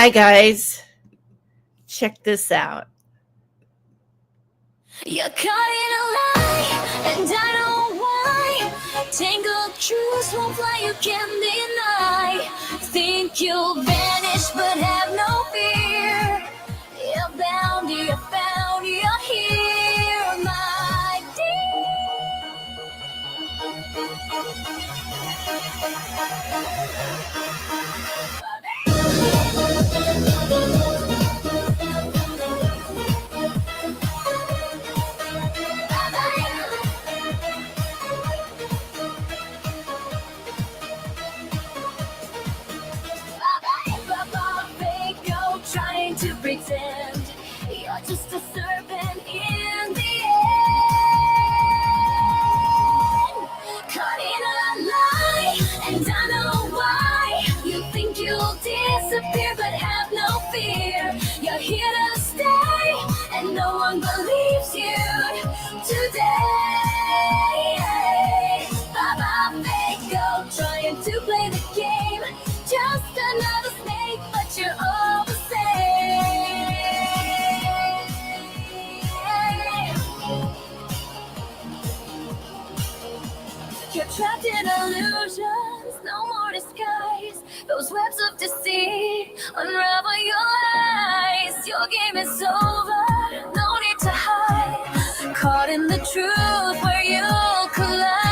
Hi, guys. Check this out. You're caught in a lie, and I know why. Tangled truths won't fly, you can't deny. Think you'll vanish, but have no fear. You're bound, you're found, you're here, my trying to pretend you're just a servant in the end. Caught in a lie, and I know why. You think you'll disappear, but have no fear. You're here to stay, and no one believes you today. Bye-bye, fake go, trying to play the game. Just another snake, but you're all the same. You're trapped in illusions, no more disguise. Those webs of deceit unravel your eyes. Your game is over, no need to hide. Caught in the truth where you'll collide.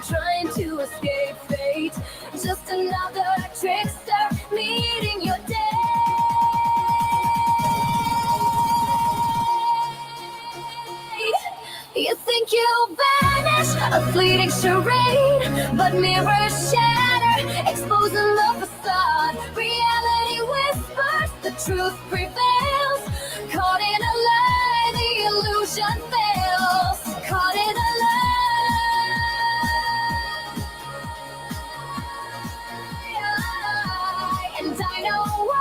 Trying to escape fate, just another trickster meeting your day. You think you'll vanish, a fleeting charade, but mirrors shatter, exposing the facade. Reality whispers, the truth prevails. Caught in a lie, the illusion fails. Caught in a lie. And I know why.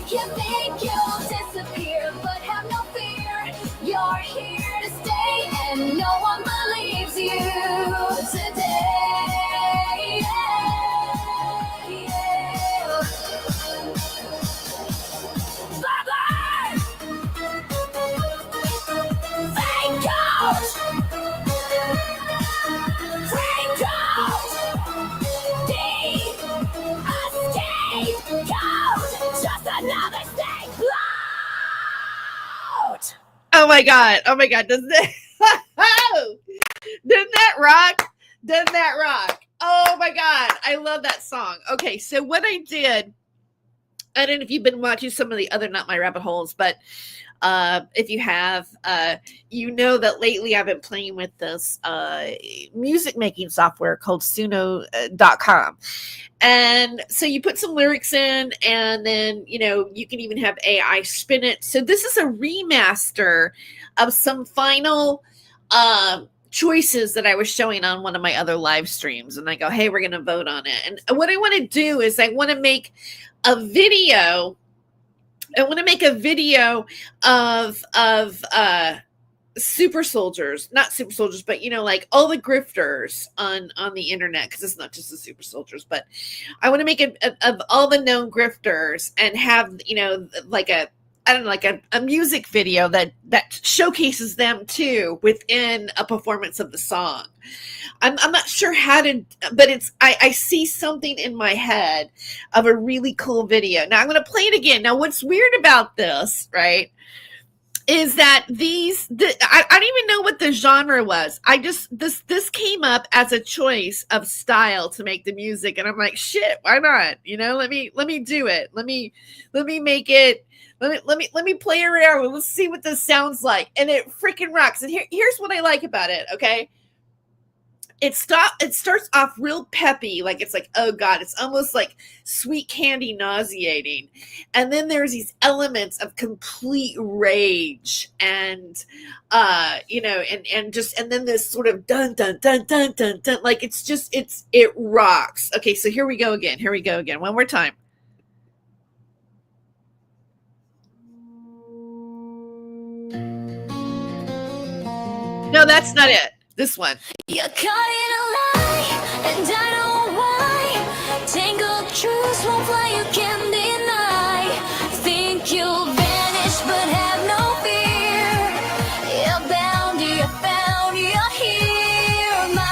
You think you'll disappear, but have no fear. You're here to stay, and no one believes you today. Bye-bye! Fake out! Fake out! Escape code! Just another snake float! Oh my God. Doesn't that rock? Doesn't that rock? Oh my God. I love that song. Okay, so what I did, I don't know if you've been watching some of the other Not My Rabbit Holes, but if you have, you know that lately I've been playing with this music making software called Suno.com. And so you put some lyrics in, and then, you can even have AI spin it. So this is a remaster of some final choices that I was showing on one of my other live streams. And I go, hey, we're going to vote on it. And what I want to do is I want to make a video. I want to make a video of super soldiers, not super soldiers, but like all the grifters on the internet, because it's not just the super soldiers, but I want to make it of all the known grifters and have like a music video that showcases them too within a performance of the song. I'm not sure how to, but I see something in my head of a really cool video. Now I'm going to play it again. Now what's weird about this, right, is that I don't even know what the genre was. This came up as a choice of style to make the music, and I'm like, shit, why not? Let me do it. Let me make it. Let me play around. Let's see what this sounds like, and it freaking rocks. And here's what I like about it. Okay. it starts off real peppy, like it's like, oh god, it's almost like sweet candy nauseating, and then there's these elements of complete rage and and then this sort of dun dun dun dun dun dun, like it rocks. Okay, so here we go again, one more time. No, that's not it. This one. You're caught in a lie, and I know why. Tangled truths won't fly, you can't deny. Think you'll vanish, but have no fear. You're bound, you're found, you're here, my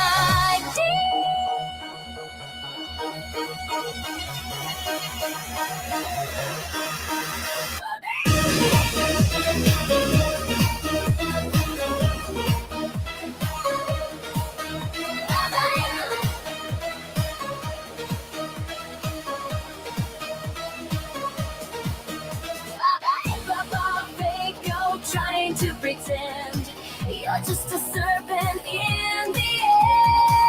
trying to pretend you're just a serpent in the end.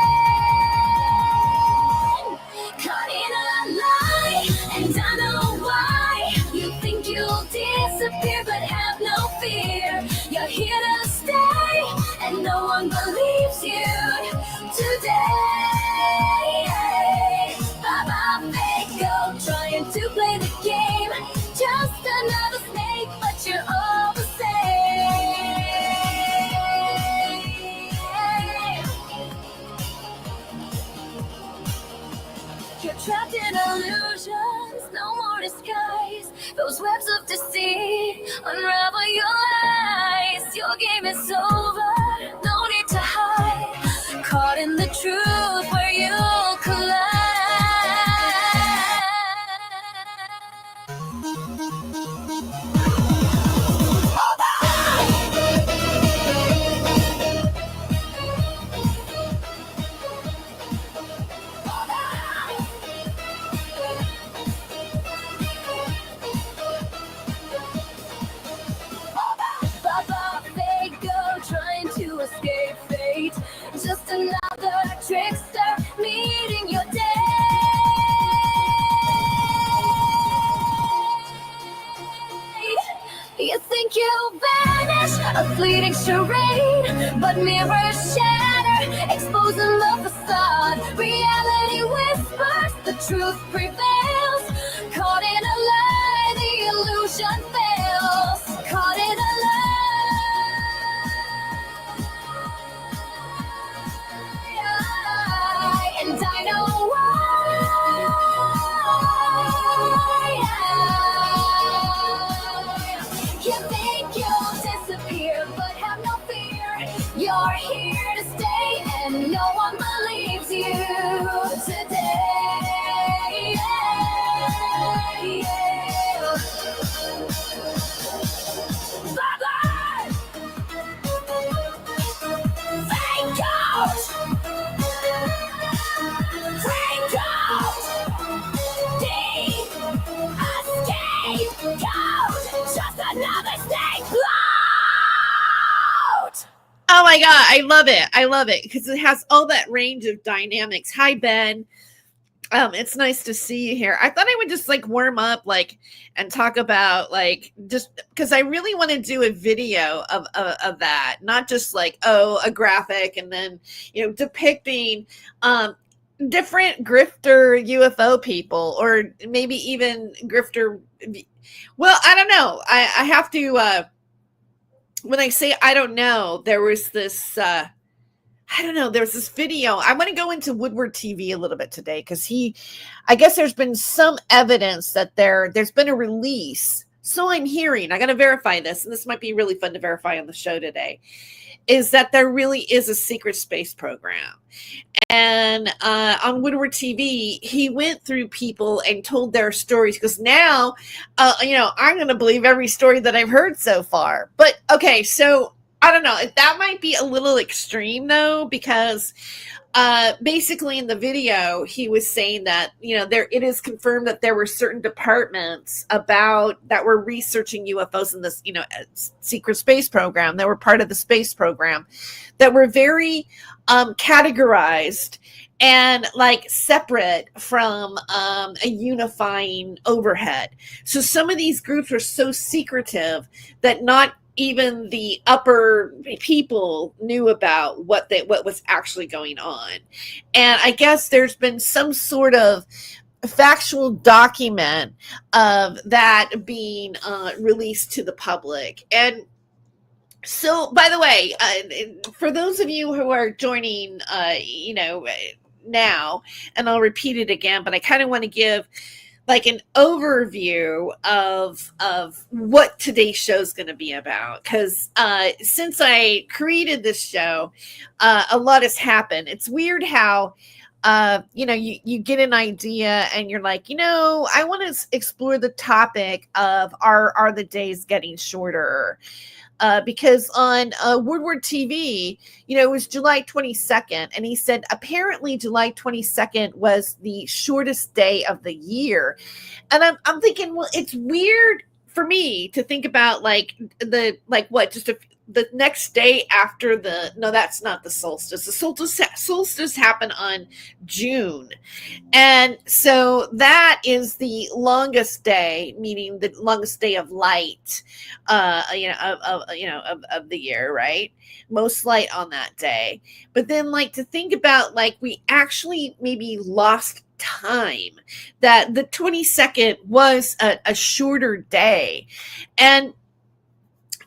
Caught in a lie, and I know why. You think you'll disappear, but have no fear. You're here to stay, and no one believes you today. Bye-bye, fake go, trying to play the game. Just another snake, but you're all the same. You're trapped in illusions, no more disguise. Those webs of deceit unravel your eyes. Your game is over, no need to hide. Caught in the truth where you'll collide. Escape fate, just another trickster meeting your day. You think you'll vanish, a fleeting charade, but mirrors shatter, exposing the facade. Reality whispers, the truth prevails. Caught in a lie, the illusion fails. Caught in a lie. And I know why. You think you'll disappear, but have no fear. You're here to stay, and no one believes you today. Bye-bye! Fake out! Oh my god, I love it because it has all that range of dynamics. Hi Ben, it's nice to see you here. I thought I would just like warm up and talk about just because I really want to do a video of that, not just a graphic and then depicting different grifter UFO people, or maybe even grifter. Well, I don't know. I have to. When I say I don't know, there was this. I don't know. There's this video. I want to go into Woodward TV a little bit today because I guess there's been some evidence that there's been a release. So I'm hearing. I got to verify this, and this might be really fun to verify on the show today. Is that there really is a secret space program. And on Woodward TV, he went through people and told their stories because now, I'm going to believe every story that I've heard so far. But okay, so I don't know. That might be a little extreme though, because basically in the video he was saying that, you know, there it is confirmed that there were certain departments about that were researching UFOs in this, you know, secret space program that were part of the space program that were very categorized and like separate from a unifying overhead. So some of these groups are so secretive that not even the upper people knew about what was actually going on. And I guess there's been some sort of factual document of that being released to the public. And so, by the way, for those of you who are joining, now, and I'll repeat it again, but I kind of want to give like an overview of what today's show is going to be about, because since I created this show, a lot has happened. It's weird how you get an idea and you're like, I want to explore the topic of are the days getting shorter? Because on Woodward TV, it was July 22nd, and he said apparently July 22nd was the shortest day of the year. And I'm thinking, well, it's weird for me to think about the next day after that's not the solstice. The solstice happened on June. And so that is the longest day, meaning the longest day of light, of the year, right? Most light on that day. But then to think about we actually maybe lost time, that the 22nd was a shorter day. And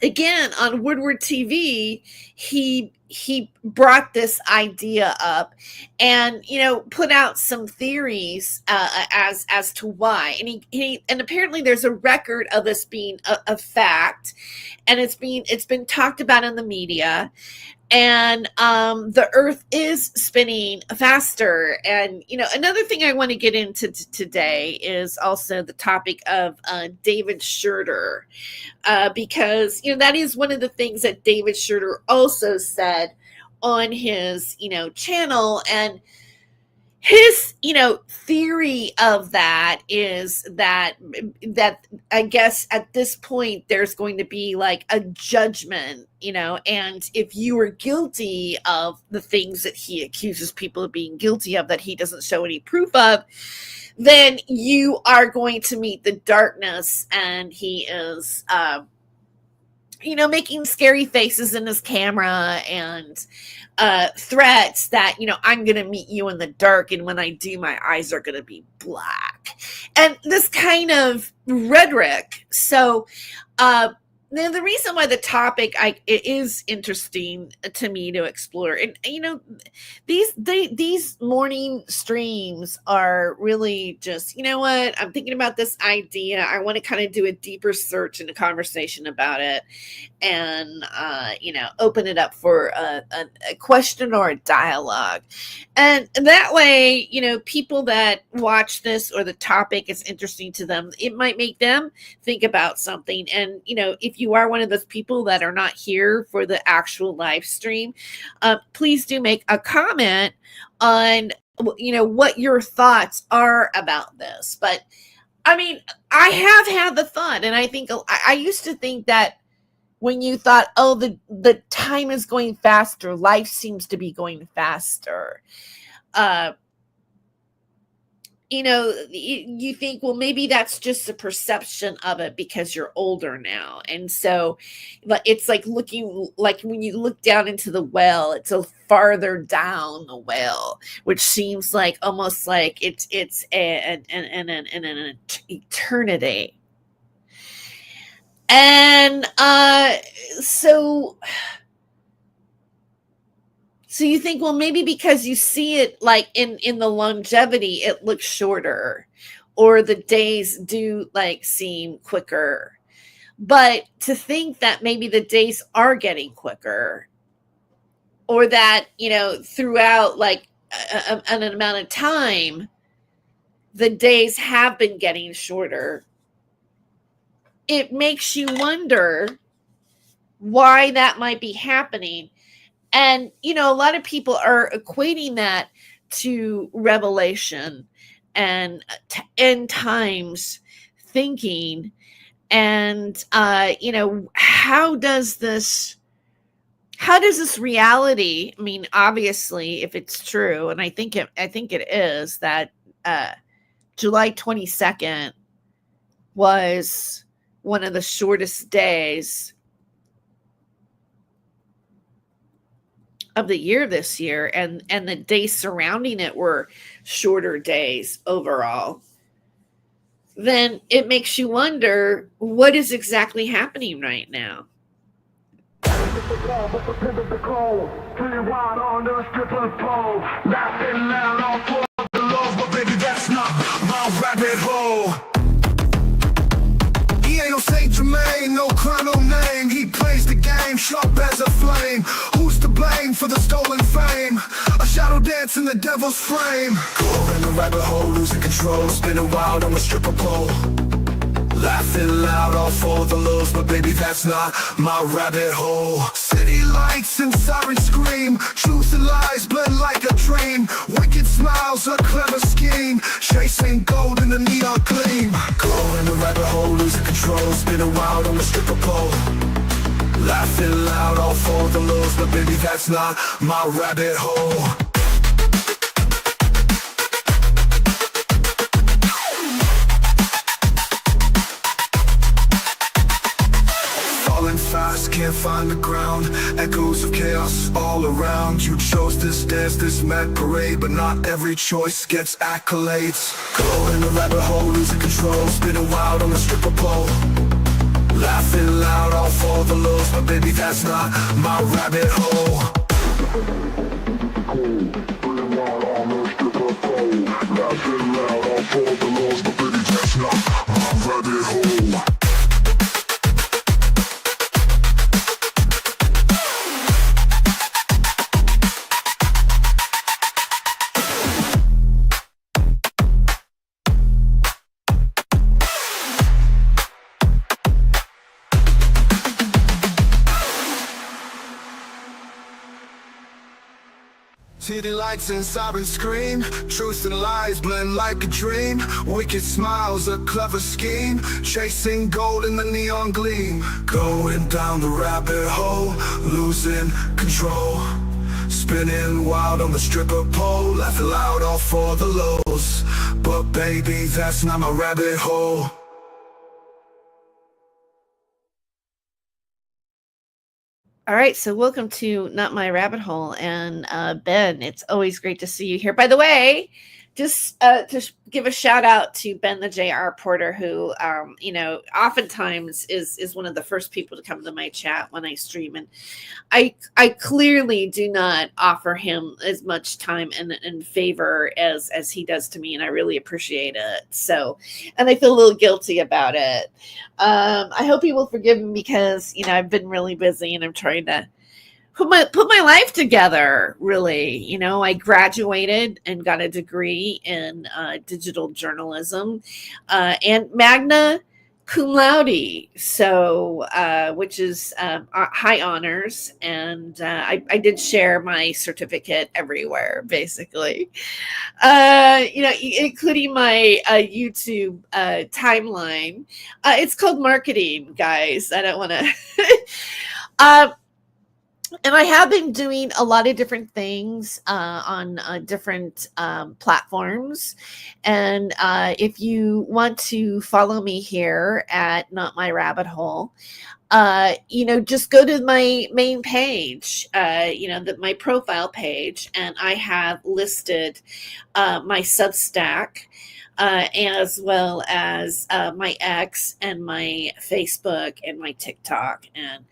again, on Woodward TV, he brought this idea up and put out some theories as to why. And apparently there's a record of this being a fact, and it's been talked about in the media. And the Earth is spinning faster. And another thing I want to get into today is also the topic of David Schroeder, because that is one of the things that David Schroeder also said on his channel. And his theory of that is that I guess at this point there's going to be a judgment, and if you are guilty of the things that he accuses people of being guilty of that he doesn't show any proof of, then you are going to meet the darkness. And he is making scary faces in his camera and threats that, I'm going to meet you in the dark, and when I do, my eyes are going to be black. And this kind of rhetoric. So, now the reason why the topic it is interesting to me to explore, and these morning streams are really just, what, I'm thinking about this idea. I want to kind of do a deeper search and a conversation about it, and open it up for a question or a dialogue. And that way, people that watch this or the topic is interesting to them, it might make them think about something. And if you are one of those people that are not here for the actual live stream, please do make a comment on what your thoughts are about this. But I mean, I have had the thought, and I think I used to think that when you thought, oh, the time is going faster, life seems to be going faster, you think, well, maybe that's just a perception of it because you're older now. And so it's looking like when you look down into the well, it's a farther down the well, which seems like almost like it's an eternity. And so you think, well, maybe because you see it in the longevity, it looks shorter, or the days do seem quicker. But to think that maybe the days are getting quicker, or that, throughout an amount of time, the days have been getting shorter, it makes you wonder why that might be happening. And, a lot of people are equating that to revelation and end times thinking. And, how does this reality, I mean, obviously, if it's true, and I think it is, that July 22nd was one of the shortest days of the year this year, and the days surrounding it were shorter days overall, then it makes you wonder what is exactly happening right now. He ain't no Saint Germain, no crown, no name. He plays the game sharp as a flame. Who's to blame for the stolen fame? A shadow dance in the devil's frame. Go in the rabbit hole, losing control, spinning wild on a stripper pole. Laughing loud, all for the lows, but baby, that's not my rabbit hole. City lights and sirens scream, truth and lies blend like a dream. Wicked smiles, a clever scheme, chasing gold in the neon gleam. Go in the rabbit hole, losing control, spinning wild on the stripper pole. Laughing loud, all for the lows, but baby, that's not my rabbit hole. Fast, can't find the ground. Echoes of chaos all around. You chose this dance, this mad parade, but not every choice gets accolades. Go in the rabbit hole, losing control, spinning wild on the stripper pole. Laughing loud, all for the lows, but baby, that's not my rabbit hole. Spinning wild on the stripper pole. Laughing loud, all for the lows, but baby, that's not my rabbit hole. City lights and sirens scream, truth and lies blend like a dream. Wicked smiles, a clever scheme, chasing gold in the neon gleam. Going down the rabbit hole, losing control, spinning wild on the stripper pole. Laughing loud, all for the lows, but baby, that's not my rabbit hole. All right, so welcome to Not My Rabbit Hole, and Ben, it's always great to see you here. By the way, just to give a shout out to Ben the JR Porter, who oftentimes is one of the first people to come to my chat when I stream, and I clearly do not offer him as much time and favor as he does to me, and I really appreciate it. So, and I feel a little guilty about it. I hope he will forgive me because I've been really busy and I'm trying to put my life together, really. I graduated and got a degree in digital journalism and magna cum laude, so which is high honors, and I did share my certificate everywhere, basically, including my YouTube timeline. It's called marketing, guys. I don't want to and I have been doing a lot of different things on different platforms. And if you want to follow me here at Not My Rabbit Hole, just go to my main page, my profile page, and I have listed my Substack, as well as my X and my Facebook and my TikTok and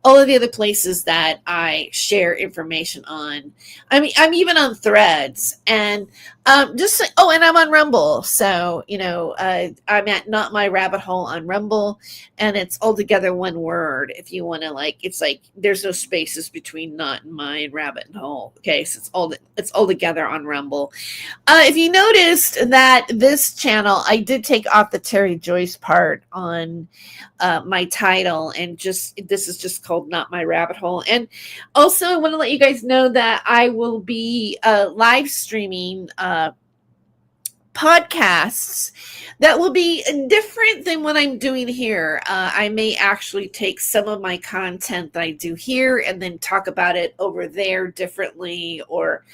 all of the other places that I share information on. I mean, I'm even on Threads, and And I'm on Rumble. So, I'm at Not My Rabbit Hole on Rumble, and it's all together one word. If you want to, it's like there's no spaces between Not and My and Rabbit and Hole. Okay. So it's all together on Rumble. If you noticed that this channel, I did take off the Terry Joyce part on my title, and this is just called Not My Rabbit Hole. And also, I want to let you guys know that I will be live streaming podcasts that will be different than what I'm doing here. I may actually take some of my content that I do here and then talk about it over there differently, or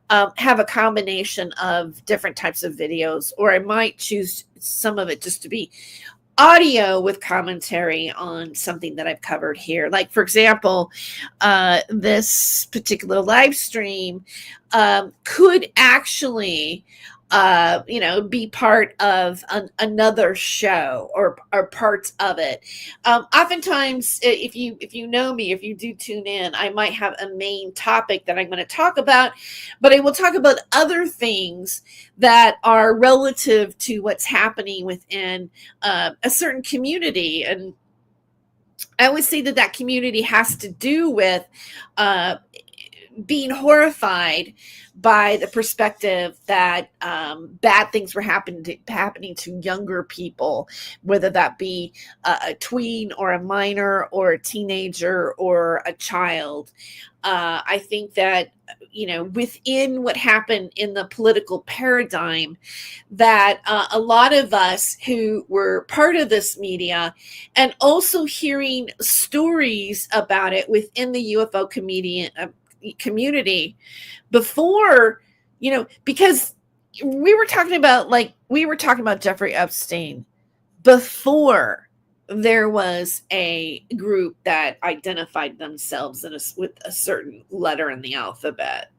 have a combination of different types of videos, or I might choose some of it just to be audio with commentary on something that I've covered here. Like, for example, this particular live stream could actually be part of another show, or parts of it. Oftentimes, if you know me, if you do tune in, I might have a main topic that I'm going to talk about, but I will talk about other things that are relative to what's happening within a certain community. And I always say that community has to do with being horrified by the perspective that bad things were happening to younger people, whether that be a tween or a minor or a teenager or a child. I think that, within what happened in the political paradigm, that a lot of us who were part of this media, and also hearing stories about it within the UFO community before, because we were talking about Jeffrey Epstein before there was a group that identified themselves with a certain letter in the alphabet.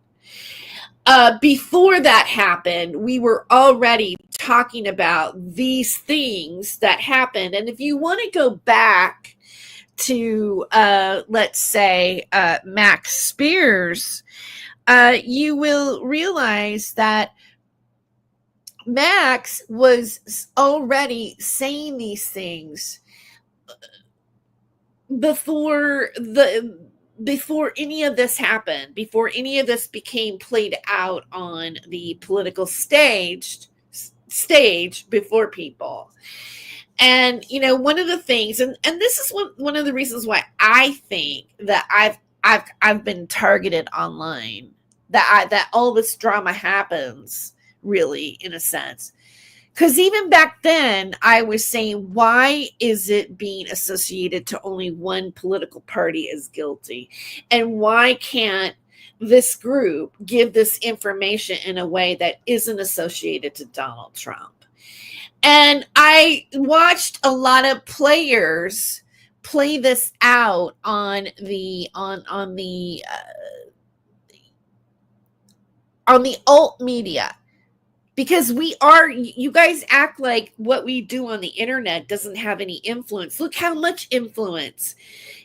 Before that happened, we were already talking about these things that happened. And if you want to go back to, let's say, Max Spears, you will realize that Max was already saying these things before any of this happened, before any of this became played out on the political stage before people. And one of the things, and this is one of the reasons why I think that I've been targeted online, that all this drama happens, really, in a sense. Because even back then, I was saying, why is it being associated to only one political party as guilty? And why can't this group give this information in a way that isn't associated to Donald Trump? And I watched a lot of players play this out on the alt media. Because you guys act like what we do on the internet doesn't have any influence. Look how much influence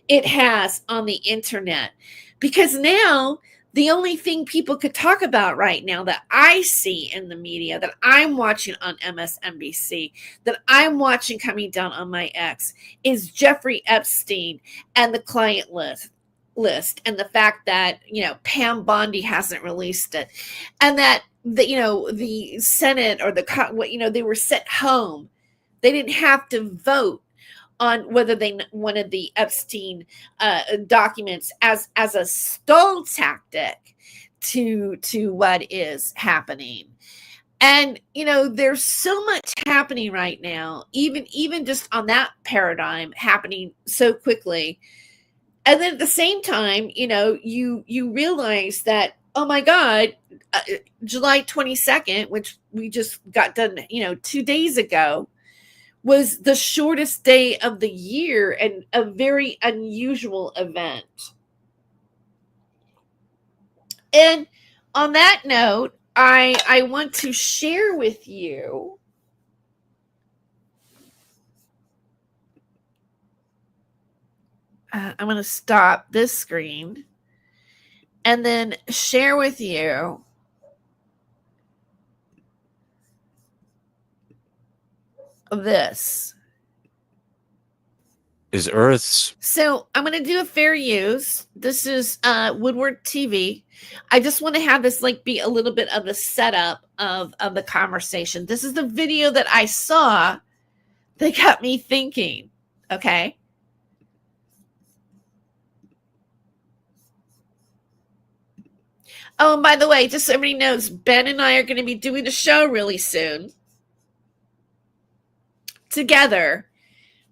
it has on the internet. Because now, the only thing people could talk about right now that I see in the media, that I'm watching on MSNBC, that I'm watching coming down on my X, is Jeffrey Epstein and the client list, and the fact that, Pam Bondi hasn't released it, and that the Senate, or they were sent home. They didn't have to vote on whether they wanted the Epstein documents as a stall tactic to what is happening. And there's so much happening right now, even just on that paradigm happening so quickly. And then at the same time, you realize that, oh my God, July 22nd, which we just got done, 2 days ago, was the shortest day of the year, and a very unusual event. And on that note, I want to share with you I'm going to stop this screen and then share with you this. Is Earth's... So I'm going to do a fair use. This is Woodward TV. I just want to have this like be a little bit of the setup of the conversation. This is the video that I saw that got me thinking. Okay. Oh, and by the way, just so everybody knows, Ben and I are going to be doing a show really soon together,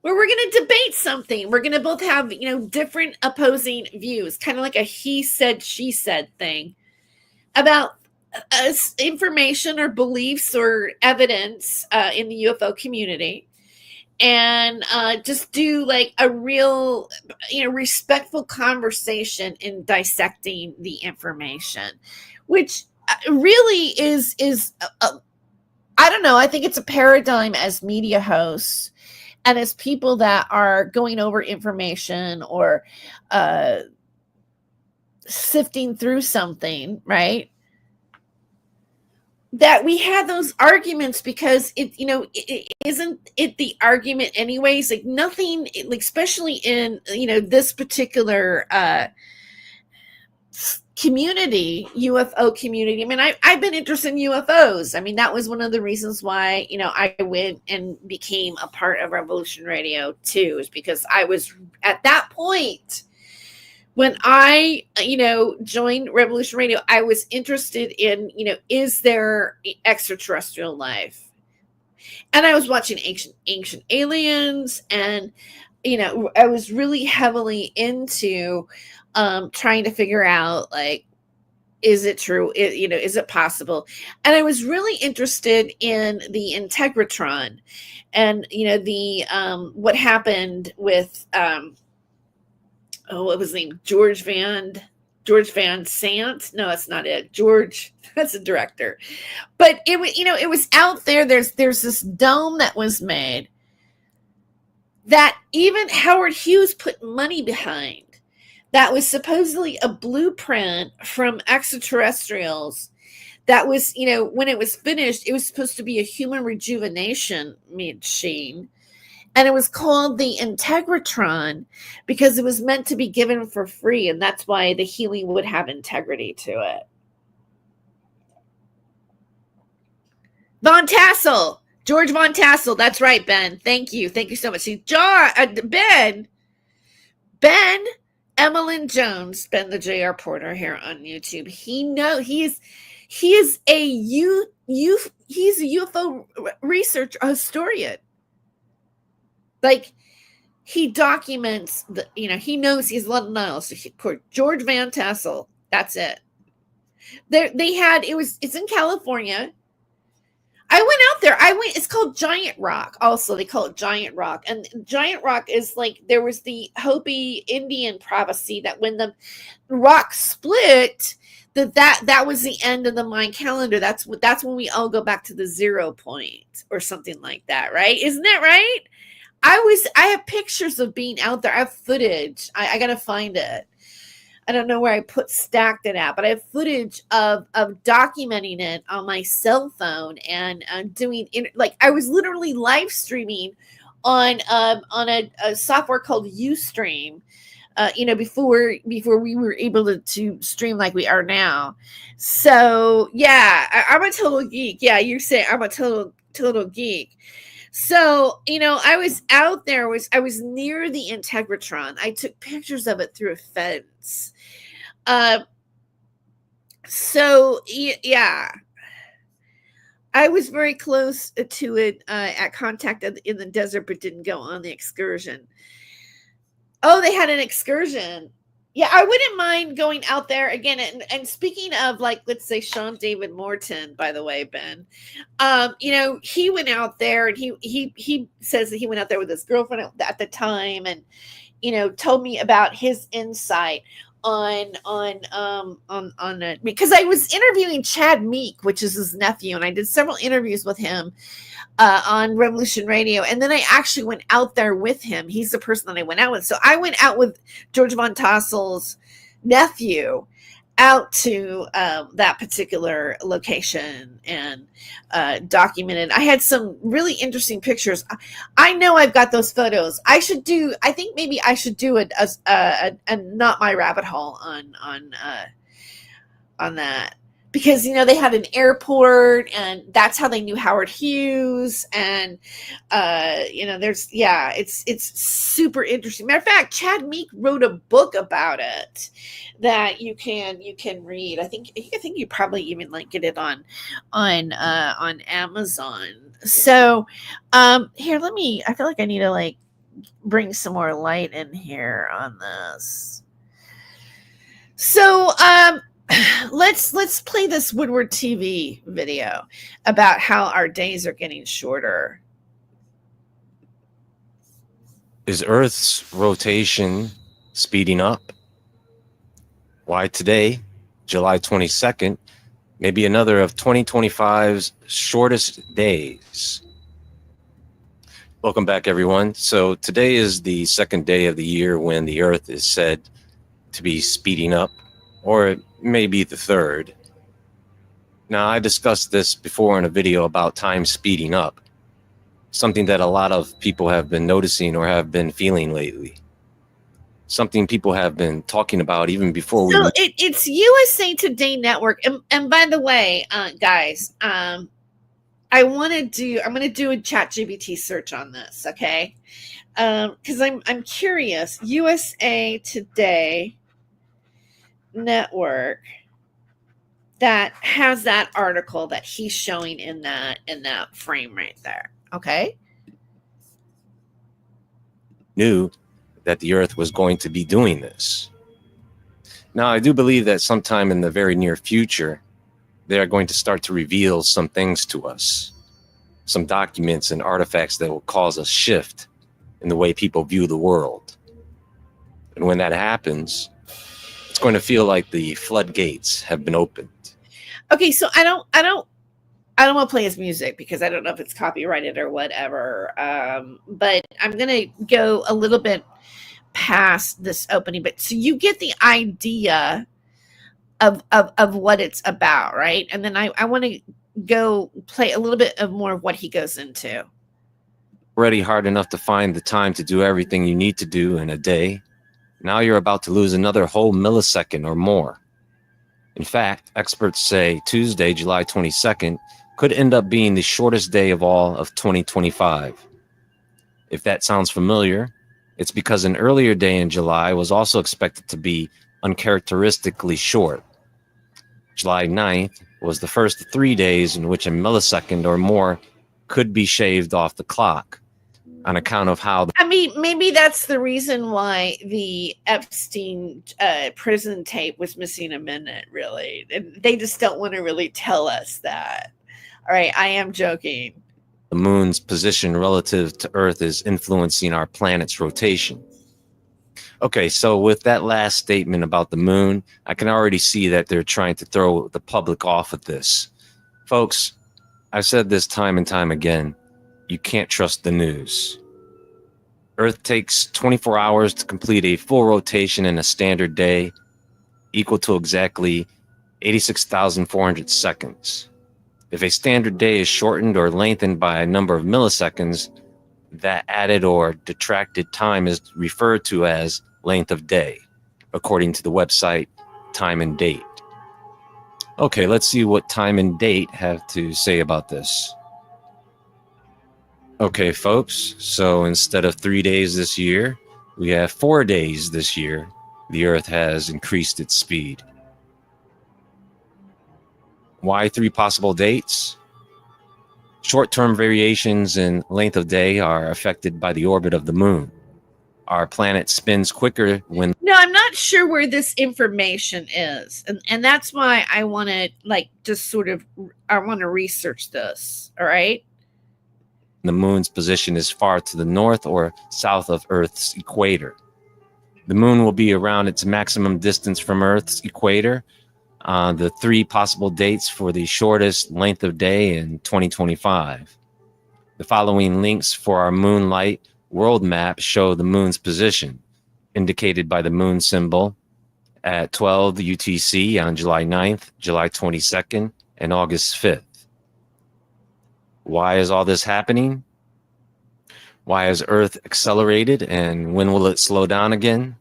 where we're going to debate something. We're going to both have, different opposing views, kind of like a he said, she said thing about information or beliefs or evidence in the UFO community. And just do like a real, respectful conversation in dissecting the information, which really is I don't know. I think it's a paradigm as media hosts and as people that are going over information or sifting through something, right? That we had those arguments because isn't it the argument anyways? Like nothing, like especially in, this particular community, UFO community. I mean, I've been interested in UFOs. I mean, that was one of the reasons why, I went and became a part of Revolution Radio too, is because I was at that point when I, joined Revolution Radio, I was interested in, is there extraterrestrial life? And I was watching Ancient Aliens, and, I was really heavily into trying to figure out, like, is it true? Is it possible? And I was really interested in the Integratron and, the what happened with what was his name? George Van Sant? No, that's not it. George, that's a director. But it was, it was out there. There's this dome that was made that even Howard Hughes put money behind. That was supposedly a blueprint from extraterrestrials. That was, when it was finished, it was supposed to be a human rejuvenation machine. And it was called the Integratron because it was meant to be given for free. And that's why the healing would have integrity to it. Von Tassel. George Von Tassel. That's right, Ben. Thank you. Thank you so much. See, Ben, Emmeline Jones, Ben the J.R. Porter here on YouTube. He's a UFO research historian. Like, he documents he knows he's letting know. So George Van Tassel, that's it. It's in California. I went out there. It's called Giant Rock. Also, they call it Giant Rock. And Giant Rock is like, there was the Hopi Indian prophecy that when the rock split, that was the end of the Mayan calendar. That's when we all go back to the 0 point or something like that, right? Isn't that right? I have pictures of being out there. I have footage. I gotta find it. I don't know where I stacked it at, but I have footage of documenting it on my cell phone and doing I was literally live streaming on a software called Ustream, before we were able to stream like we are now. So yeah, I'm a total geek. Yeah, you're saying I'm a total geek. So, I was out there, I was near the Integratron. I took pictures of it through a fence. So, yeah, I was very close to it at contact in the desert, but didn't go on the excursion. Oh, they had an excursion. Yeah, I wouldn't mind going out there again. And speaking of, like, let's say Sean David Morton, by the way, Ben, he went out there and he says that he went out there with his girlfriend at the time and, told me about his insight on because I was interviewing Chad Meek, which is his nephew, and I did several interviews with him on Revolution Radio, and then I actually went out there with him. He's the person that I went out with. So I went out with George Von Tassel's nephew, out to that particular location and documented. I had some really interesting pictures. I know I've got those photos. I think maybe I should do a Not My Rabbit Hole on that, because they had an airport, and that's how they knew Howard Hughes. And it's super interesting. Matter of fact, Chad Meek wrote a book about it that you can read. I think you probably even get it on Amazon. So here, I feel like I need to bring some more light in here on this. So let's play this Woodward TV video about how our days are getting shorter. Is Earth's rotation speeding up? Why today, July 22nd, may be another of 2025's shortest days. Welcome back, everyone. So today is the second day of the year when the Earth is said to be speeding up, or it may be the third. Now, I discussed this before in a video about time speeding up, something that a lot of people have been noticing or have been feeling lately. Something people have been talking about even before So it's USA Today Network. And by the way, guys, I'm going to do a ChatGPT search on this, okay? Because I'm curious. USA Today Network that has that article that he's showing in that frame right there. Okay. knew that the Earth was going to be doing this. Now, I do believe that sometime in the very near future, they are going to start to reveal some things to us, some documents and artifacts that will cause a shift in the way people view the world. And when that happens, it's going to feel like the floodgates have been opened. Okay, so I don't want to play his music because I don't know if it's copyrighted or whatever. But I'm gonna go a little bit past this opening, but so you get the idea of what it's about, right? And then I want to go play a little bit of more of what he goes into. Already hard enough to find the time to do everything you need to do in a day. Now you're about to lose another whole millisecond or more. In fact, experts say Tuesday, July 22nd, could end up being the shortest day of all of 2025. If that sounds familiar, it's because an earlier day in July was also expected to be uncharacteristically short. July 9th was the first 3 days in which a millisecond or more could be shaved off the clock on account of how maybe that's the reason why the Epstein prison tape was missing a minute, really. And they just don't want to really tell us that. All right, I am joking. The moon's position relative to Earth is influencing our planet's rotation. Okay, so with that last statement about the moon, I can already see that they're trying to throw the public off of this. Folks, I've said this time and time again, you can't trust the news. Earth takes 24 hours to complete a full rotation in a standard day, equal to exactly 86,400 seconds. If a standard day is shortened or lengthened by a number of milliseconds, that added or detracted time is referred to as length of day, according to the website Time and Date. Okay, let's see what Time and Date have to say about this. Okay, folks, so instead of 3 days this year, we have 4 days this year. The Earth has increased its speed. Why 3 possible dates? Short-term variations in length of day are affected by the orbit of the moon. Our planet spins quicker when... No, I'm not sure where this information is. And that's why I want to I want to research this. All right. The moon's position is far to the north or south of Earth's equator. The moon will be around its maximum distance from Earth's equator. The 3 possible dates for the shortest length of day in 2025. The following links for our moonlight world map show the moon's position, indicated by the moon symbol at 12 UTC on July 9th, July 22nd, and August 5th. Why is all this happening? Why has Earth accelerated, and when will it slow down again?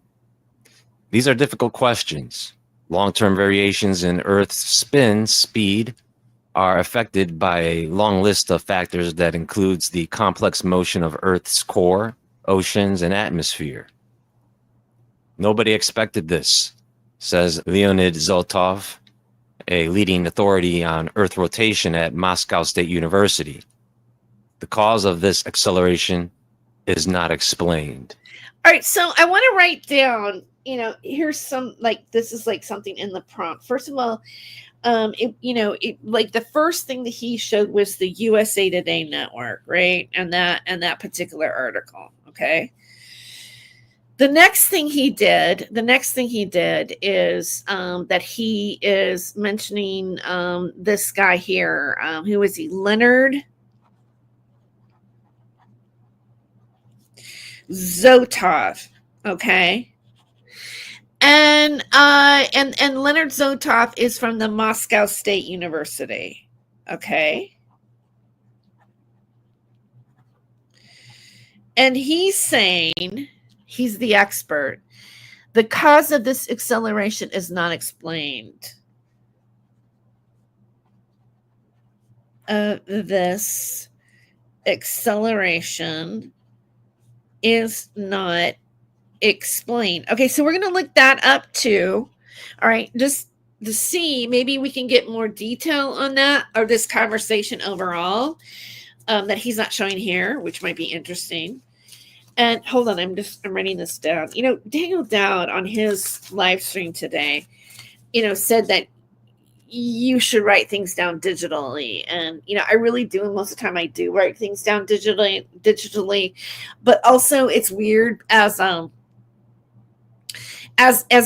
These are difficult questions. Long-term variations in Earth's spin speed are affected by a long list of factors that includes the complex motion of Earth's core, oceans, and atmosphere. Nobody expected this, says Leonid Zotov, a leading authority on Earth rotation at Moscow State University. The cause of this acceleration is not explained. All right, so I want to write down, here's some, like, this is like something in the prompt. First of all, like the first thing that he showed was the USA Today network, right? And that particular article, okay? The next thing he did is that he is mentioning this guy here. Who is he? Leonard Zotov, okay? And Leonard Zotov is from the Moscow State University, okay? And he's saying, he's the expert, the cause of this acceleration is not explained. This acceleration is not explained. Okay, so we're going to look that up too. All right, just to see, maybe we can get more detail on that, or this conversation overall that he's not showing here, which might be interesting. And hold on, I'm writing this down. Daniel Dowd on his live stream today, said that you should write things down digitally. And, I really do. And most of the time I do write things down digitally, but also it's weird as a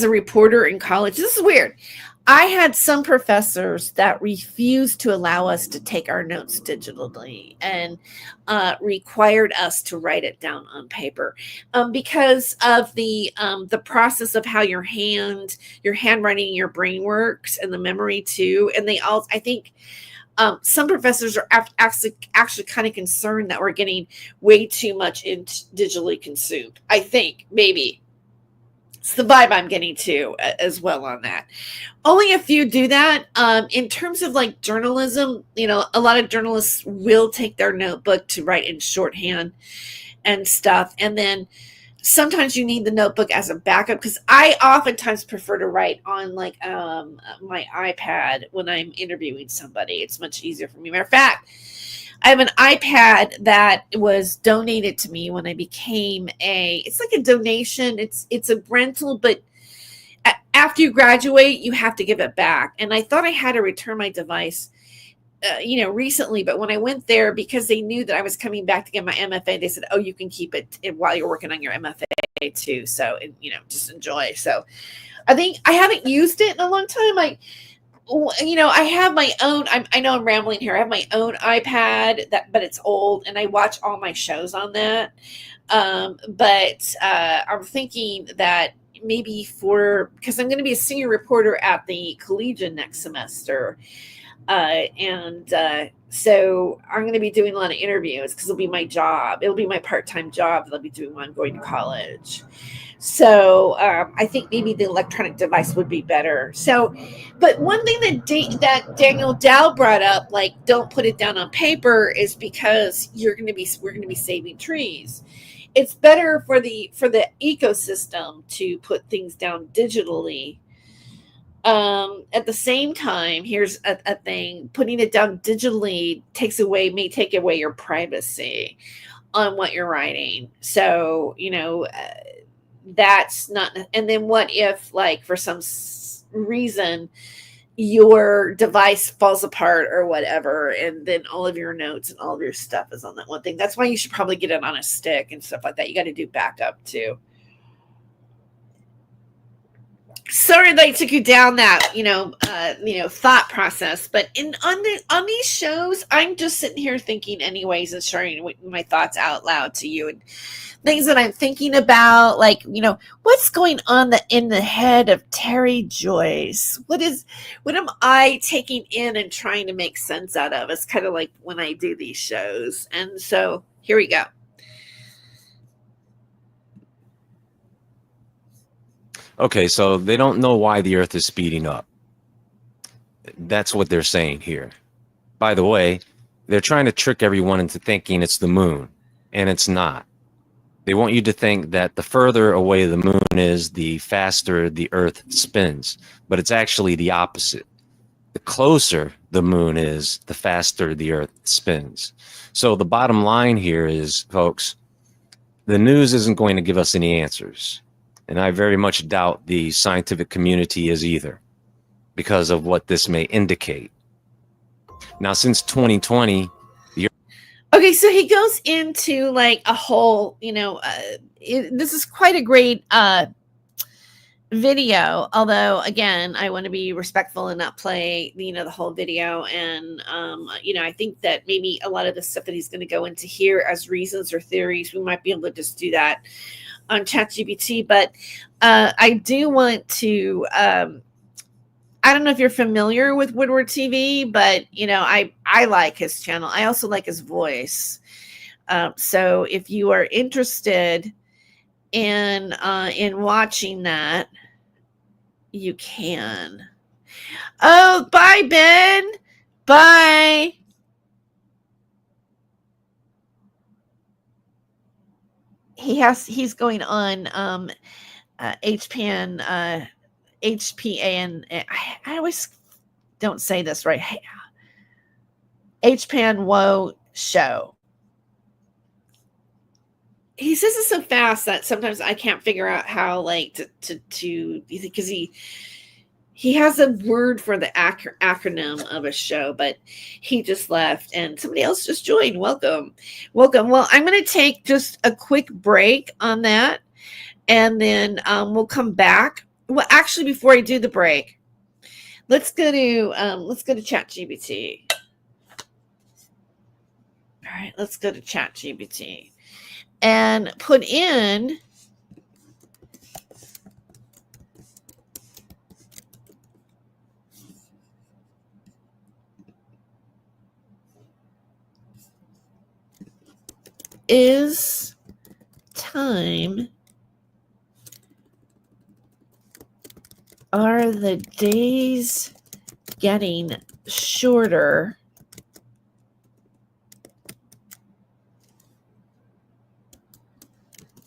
reporter in college. This is weird. I had some professors that refused to allow us to take our notes digitally and required us to write it down on paper because of the process of how your handwriting, your brain works, and the memory too. And they all, I think, some professors are actually kind of concerned that we're getting way too much digitally consumed. I think maybe. It's the vibe I'm getting to as well on that. Only a few do that. In terms of like journalism, a lot of journalists will take their notebook to write in shorthand and stuff. And then sometimes you need the notebook as a backup, because I oftentimes prefer to write on like my iPad when I'm interviewing somebody. It's much easier for me. Matter of fact, I have an iPad that was donated to me when I became it's like a donation. It's a rental, but after you graduate, you have to give it back. And I thought I had to return my device, recently. But when I went there, because they knew that I was coming back to get my MFA, they said, oh, you can keep it while you're working on your MFA too. So, just enjoy. So I think I haven't used it in a long time. I have my own, I know I'm rambling here. I have my own iPad but it's old, and I watch all my shows on that. But I'm thinking that maybe because I'm going to be a senior reporter at the Collegian next semester. So I'm going to be doing a lot of interviews because it'll be my job. It'll be my part-time job that I'll be doing while I'm going to college. So I think maybe the electronic device would be better. So, but one thing that Daniel Dowd brought up, like don't put it down on paper, is because we're going to be saving trees. It's better for the ecosystem to put things down digitally. At the same time, here's a thing: putting it down digitally may take away your privacy on what you're writing. So that's not. And then what if, like, for some reason your device falls apart or whatever, and then all of your notes and all of your stuff is on that one thing? That's why you should probably get it on a stick and stuff like that. You got to do backup too. sorry that I took you down that thought process, but on these shows, I'm just sitting here thinking anyways and sharing my thoughts out loud to you, and things that I'm thinking about, like, what's going on in the head of Terry Joyce. What am I taking in and trying to make sense out of? It's kind of like when I do these shows. And so here we go. Okay, so they don't know why the Earth is speeding up. That's what they're saying here. By the way, they're trying to trick everyone into thinking it's the moon, and it's not. They want you to think that the further away the moon is, the faster the Earth spins, but it's actually the opposite. The closer the moon is, the faster the Earth spins. So the bottom line here is, folks, the news isn't going to give us any answers. And I very much doubt the scientific community is either, because of what this may indicate. Now, since 2020, okay, so he goes into like a whole, this is quite a great video. Although, again, I want to be respectful and not play, the whole video. And, I think that maybe a lot of the stuff that he's going to go into here as reasons or theories, we might be able to just do that on ChatGPT. But I do want to, I don't know if you're familiar with Woodward TV, but, I like his channel. I also like his voice. So if you are interested in watching that, you can. Oh, bye, Ben. Bye. He's going on HPN HPAN. I always don't say this right. HPAN Woe show. He says it so fast that sometimes I can't figure out how, like, to because he has a word for the acronym of a show, but he just left and somebody else just joined. Welcome. Well, I'm going to take just a quick break on that, and then we'll come back. Well, actually, before I do the break, let's go to ChatGPT. All right, let's go to ChatGPT and put in is time. Are the days getting shorter?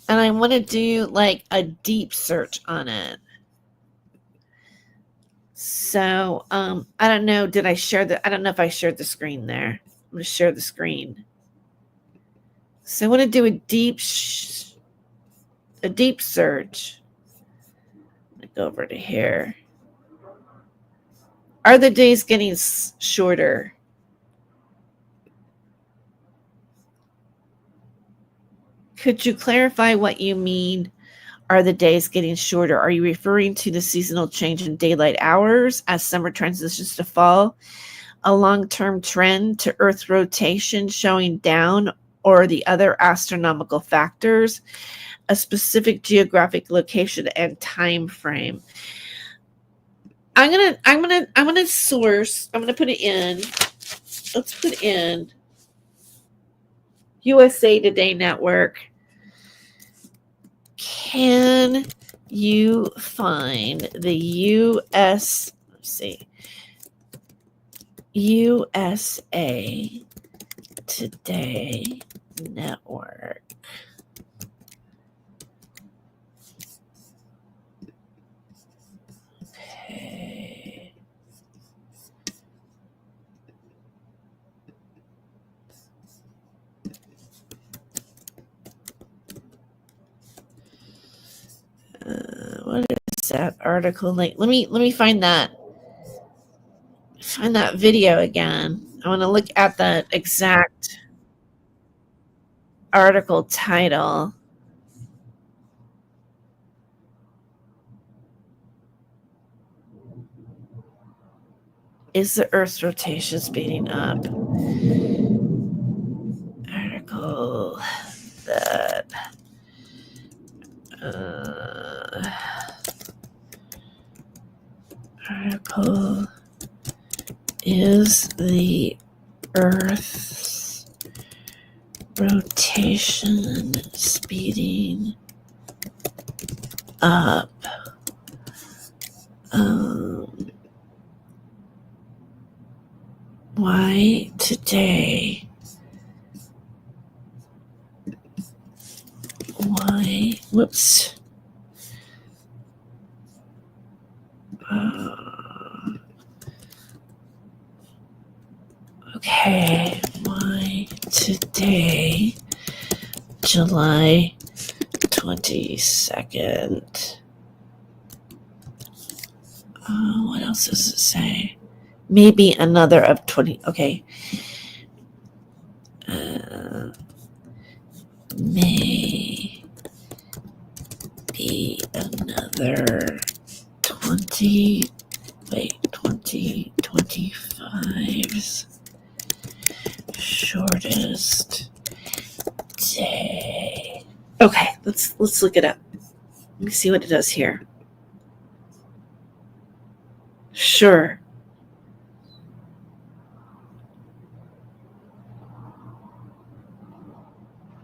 And I want to do like a deep search on it. So I don't know. Did I share I don't know if I shared the screen there. I'm going to share the screen. So I want to do a deep search. Go over to here. Are the days getting shorter? Could you clarify what you mean? Are the days getting shorter? Are you referring to the seasonal change in daylight hours as summer transitions to fall? A long-term trend to Earth rotation showing down, or the other astronomical factors? A specific geographic location and time frame. I'm gonna source. I'm gonna put it in. Let's put in USA Today Network. Can you find the USA Today Network? Okay. What is that article like? Let me find that video again. I want to look at the exact article title. Is the Earth's rotation speeding up? Article that article is the Earth's rotation speeding up. Why today? Why? Whoops. Okay. Why today, July 22nd? What else does it say? Maybe another of 20. Okay. May be another 2025's shortest day. Okay, let's look it up. Let me see what it does here. Sure.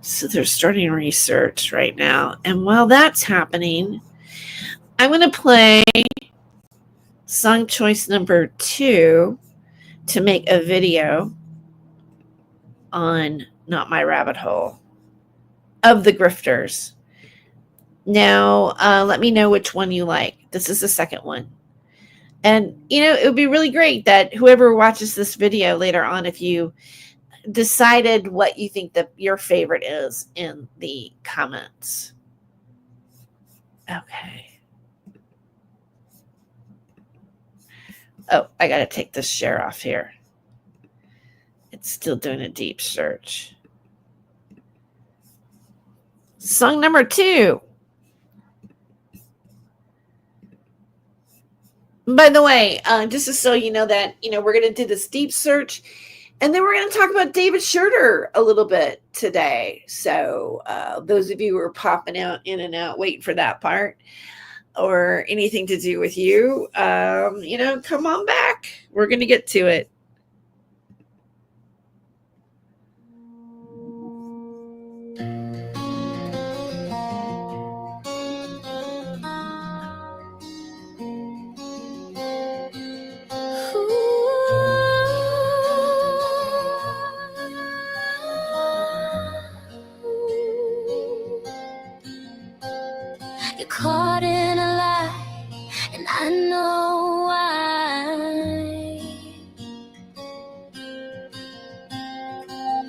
So they're starting research right now. And while that's happening, I'm going to play song choice number 2 to make a video on Not My Rabbit Hole of the Grifters. Now, let me know which one you like. This is the second one. And, it would be really great that whoever watches this video later on, if you decided what you think that your favorite is in the comments. Okay. Oh, I got to take this share off here. It's still doing a deep search. Song number 2. By the way, just so you know that, we're going to do this deep search, and then we're going to talk about David Schroeder a little bit today. So those of you who are popping out in and out, waiting for that part, or anything to do with you, come on back. We're going to get to it. Caught in a lie, and I know why.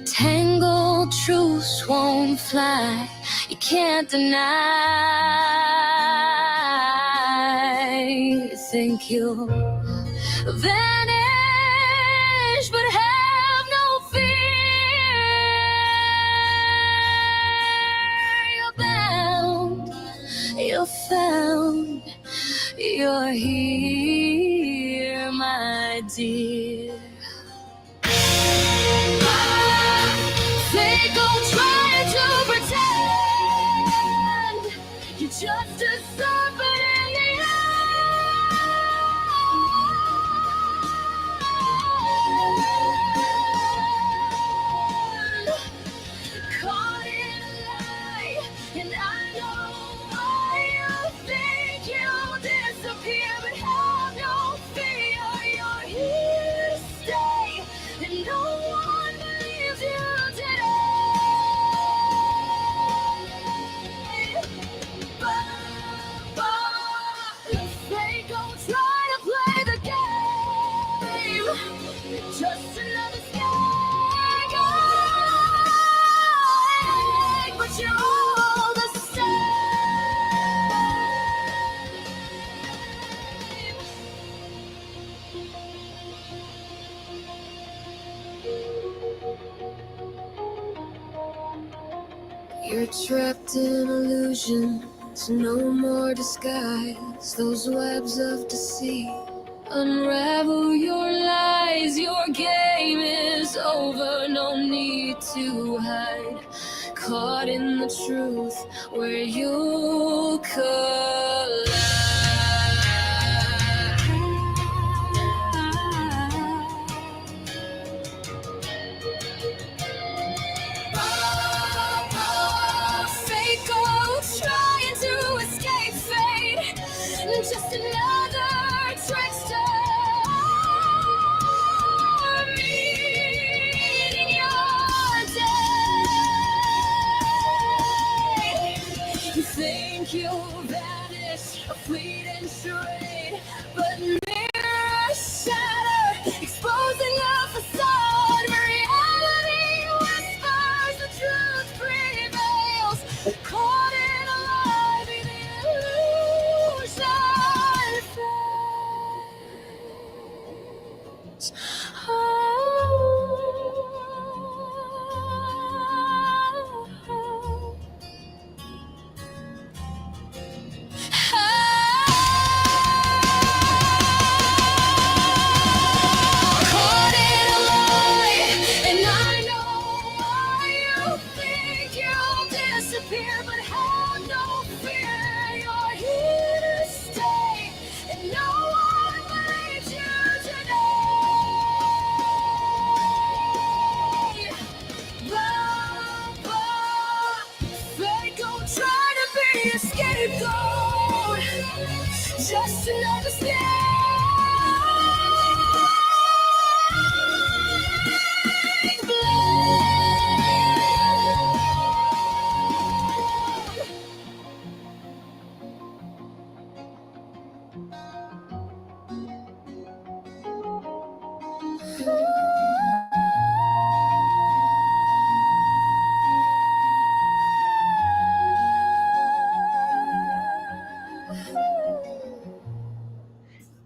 Tangled truths won't fly. You can't deny. You think you'll vanish, but have no fear. You're bound. You're found, you're here, my dear. They go trying to pretend you're just a serpent in the end. Caught in a lie, and I know why you think you'll disappear, but have no fear. You're here to stay, and no one believes you today. They go try to play the game, just another scare game, but you're all the same. You're trapped in illusion, there's no more disguise. Those webs of deceit Unravel your lies, your game is over, no need to hide. Caught in the truth where you collide. Fake trying to escape fate, just another trickster meeting your day. You think you'll vanish, a fleeting charade, but mirrors shatter, exposing a facade. Reality whispers, the truth prevails. Caught in a lie, be the illusion fades. Caught in a lie, and I know why you think you'll disappear, but have no fear, you're here to stay, and no one believes you today. Fake don't try to be a scapegoat, just another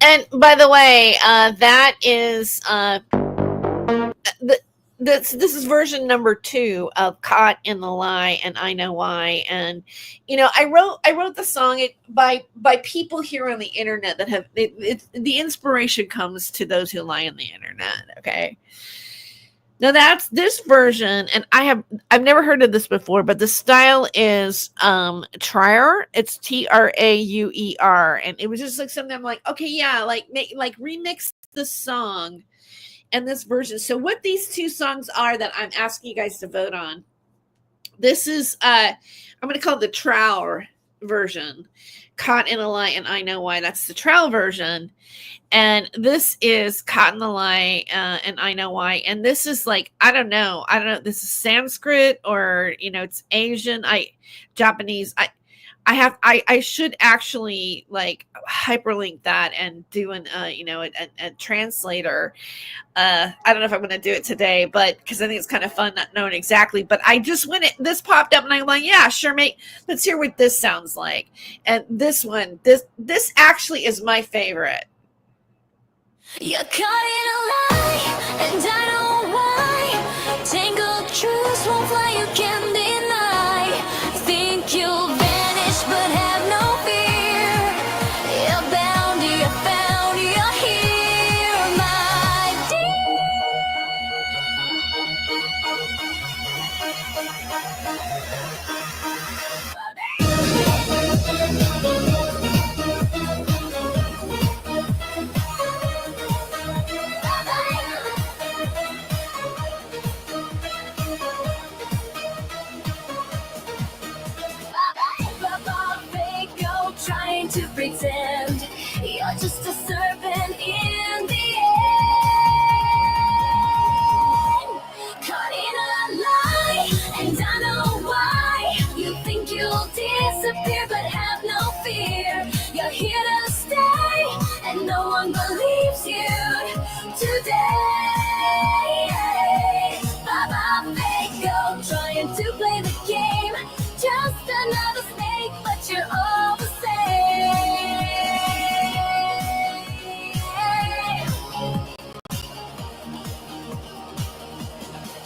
And by the way, that is this is version number 2 of "Caught in the Lie" and "I Know Why." And I wrote the song by people here on the internet that have the inspiration comes to those who lie on the internet. Okay. Now that's this version, and I've never heard of this before, but the style is Trauer. It's Trauer, and it was just like something I'm like, okay, yeah, like remix the song and this version. So what these two songs are that I'm asking you guys to vote on. This is I'm going to call it the Trauer version. "Caught in a Lie" and "I Know Why." That's the Trauer version. And this is "Caught in the Lie" and "I Know Why." And this is like, I don't know. This is Sanskrit, or it's Asian, Japanese. I should actually like hyperlink that and do a translator. I don't know if I'm going to do it today, but because I think it's kind of fun not knowing exactly. But I just this popped up, and I'm like, yeah, sure, mate. Let's hear what this sounds like. And this one, this actually is my favorite. You're caught in a lie, and I know why. Tangled truths won't fly, you can't deny. Think you'll vanish, but have no fear. You're bound, you're found, you're here, my trying to pretend you're just a serpent in the end. Caught in a lie, and I know why. You think you'll disappear, but have no fear. You're here to stay, and no one believes you today. Bye-bye, fake, go trying to play the game. Just another snake, but you're all the same.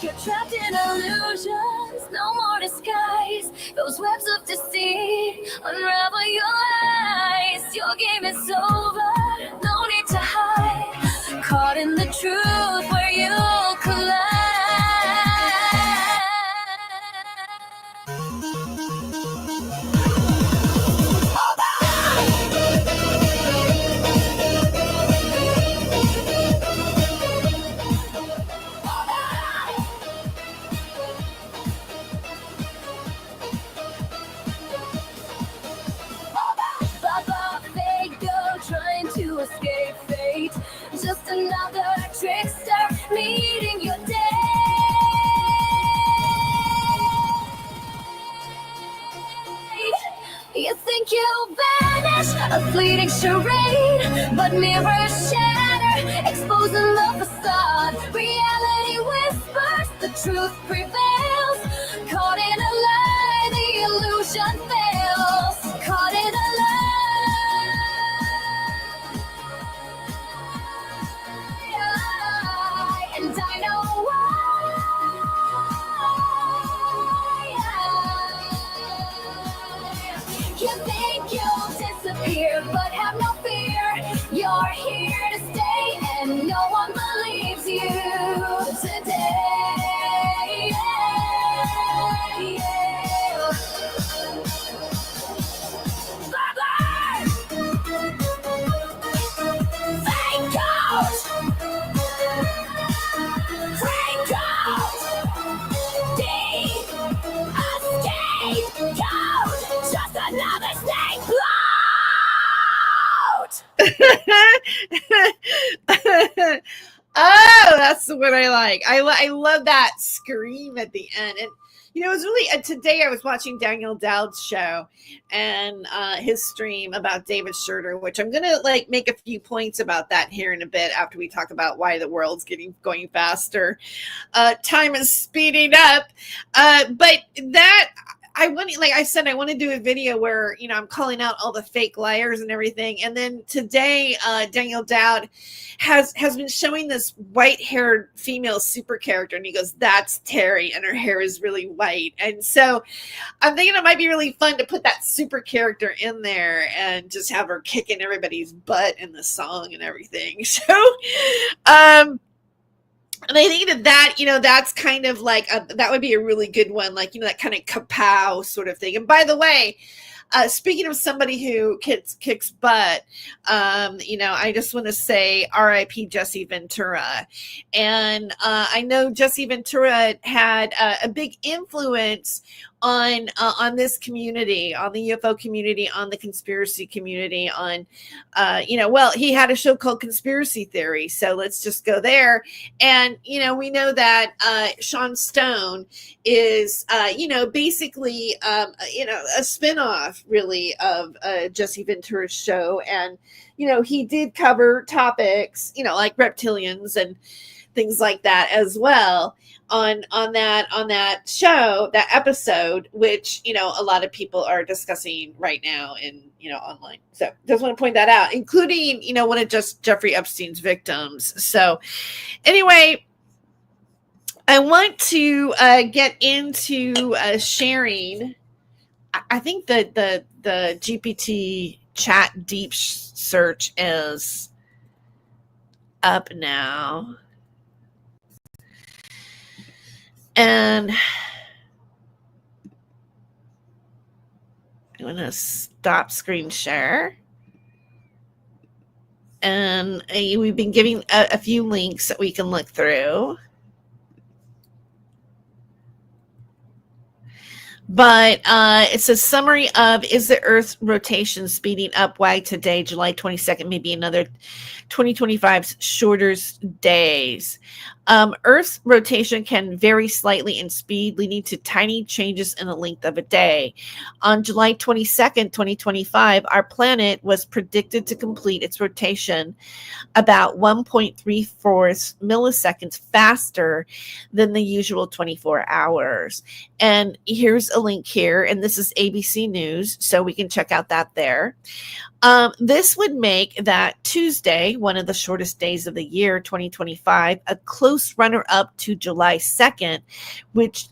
You're trapped in illusions, no more disguise. Those webs of deceit unravel your eyes. Your game is over, no need to hide. Baba Fago trying to escape fate. Just another trickster meeting your day. You think you'll vanish, a fleeting charade, but mirrors shatter, exposing the facade. Reality whispers, the truth prevails. Caught in a lie, the illusion fails. Caught in a lie, and I know why. You think you'll disappear, but have no fear. You're here to stay, and no one believes you today. Bye-bye! Fake out! Fake out! Escape code! Just another snake float! Oh, that's the one I like. I love that scream at the end. And you know, it was really today I was watching Daniel Dowd's show and his stream about David Schroeder, which I'm gonna like make a few points about that here in a bit after we talk about why the world's going faster. Time is speeding up, but that. I want, like I said, I want to do a video where, you know, I'm calling out all the fake liars and everything. And then today, Daniel Dowd has been showing this white-haired female super character, and he goes, "That's Terry, and her hair is really white." And so I'm thinking it might be really fun to put that super character in there and just have her kicking everybody's butt in the song and everything. So, and I think that, you know, that's kind of like, that would be a really good one. Like, you know, that kind of kapow sort of thing. And by the way, speaking of somebody who kicks butt, you know, I just want to say R.I.P. Jesse Ventura. And I know Jesse Ventura had a big influence on this community, on the UFO community, on the conspiracy community, on, you know, well, he had a show called Conspiracy Theory. So let's just go there. And, you know, we know that Sean Stone is, you know, basically, you know, a spinoff really of Jesse Ventura's show. And, you know, he did cover topics, you know, like reptilians and things like that as well on that show, that episode, which, you know, a lot of people are discussing right now in, you know, online. So just want to point that out, including, you know, one of just Jeffrey Epstein's victims. So anyway, I want to get into sharing. I think that the GPT chat deep search is up now. And I'm going to stop screen share. And we've been giving a few links that we can look through. But it's a summary of, is the Earth's rotation speeding up? Why today, July 22nd, maybe another 2025's shorter days. Earth's rotation can vary slightly in speed, leading to tiny changes in the length of a day. On July 22nd, 2025, our planet was predicted to complete its rotation about 1.34 milliseconds faster than the usual 24 hours. And here's a link here, and this is ABC News, so we can check out that there. This would make that Tuesday, one of the shortest days of the year, 2025, a close runner-up to July 10th, which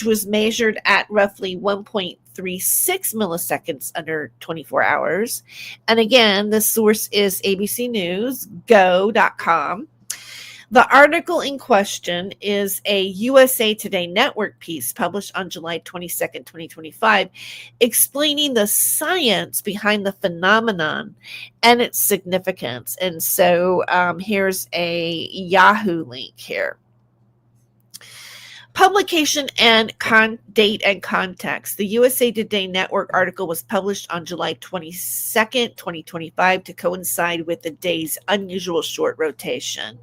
was measured at roughly 1.36 milliseconds under 24 hours. And again, the source is ABC News, go.com. The article in question is a USA Today Network piece published on July 22nd, 2025, explaining the science behind the phenomenon and its significance. And so here's a Yahoo link here. Publication and date and context. The USA Today Network article was published on July 22nd, 2025 to coincide with the day's unusual short rotation.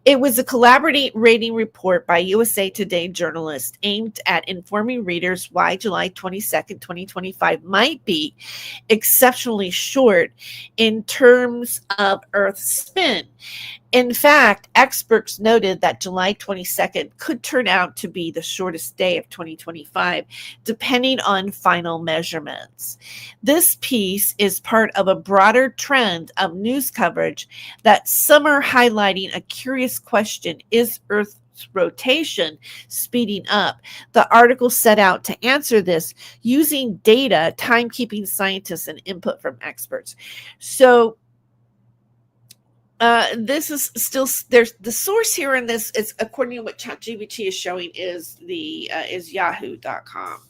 It was a collaborating report by USA Today journalists aimed at informing readers why July 22nd, 2025 might be exceptionally short in terms of Earth's spin. In fact, experts noted that July 22nd could turn out to be the shortest day of 2025, depending on final measurements. This piece is part of a broader trend of news coverage that some are highlighting a curious question: is Earth's rotation speeding up? The article set out to answer this using data, timekeeping scientists, and input from experts. So, this is still, there's the source here in this is, according to what ChatGPT is showing, is the is yahoo.com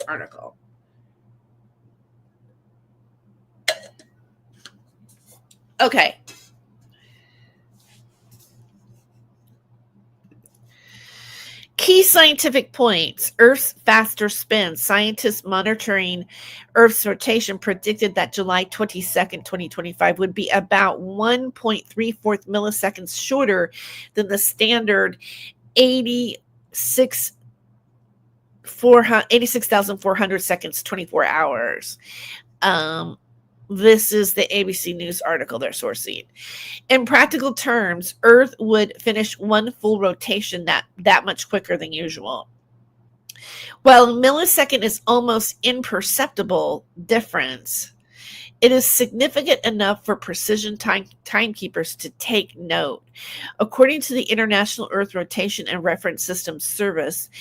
article. Okay. Key scientific points: Earth's faster spin. Scientists monitoring Earth's rotation predicted that July 22nd, 2025 would be about 1.34 milliseconds shorter than the standard 86,400 seconds, 24 hours. This is the ABC News article they're sourcing. In practical terms, Earth would finish one full rotation that much quicker than usual. While a millisecond is almost imperceptible difference, it is significant enough for precision timekeepers to take note. According to the International Earth Rotation and Reference Systems Service,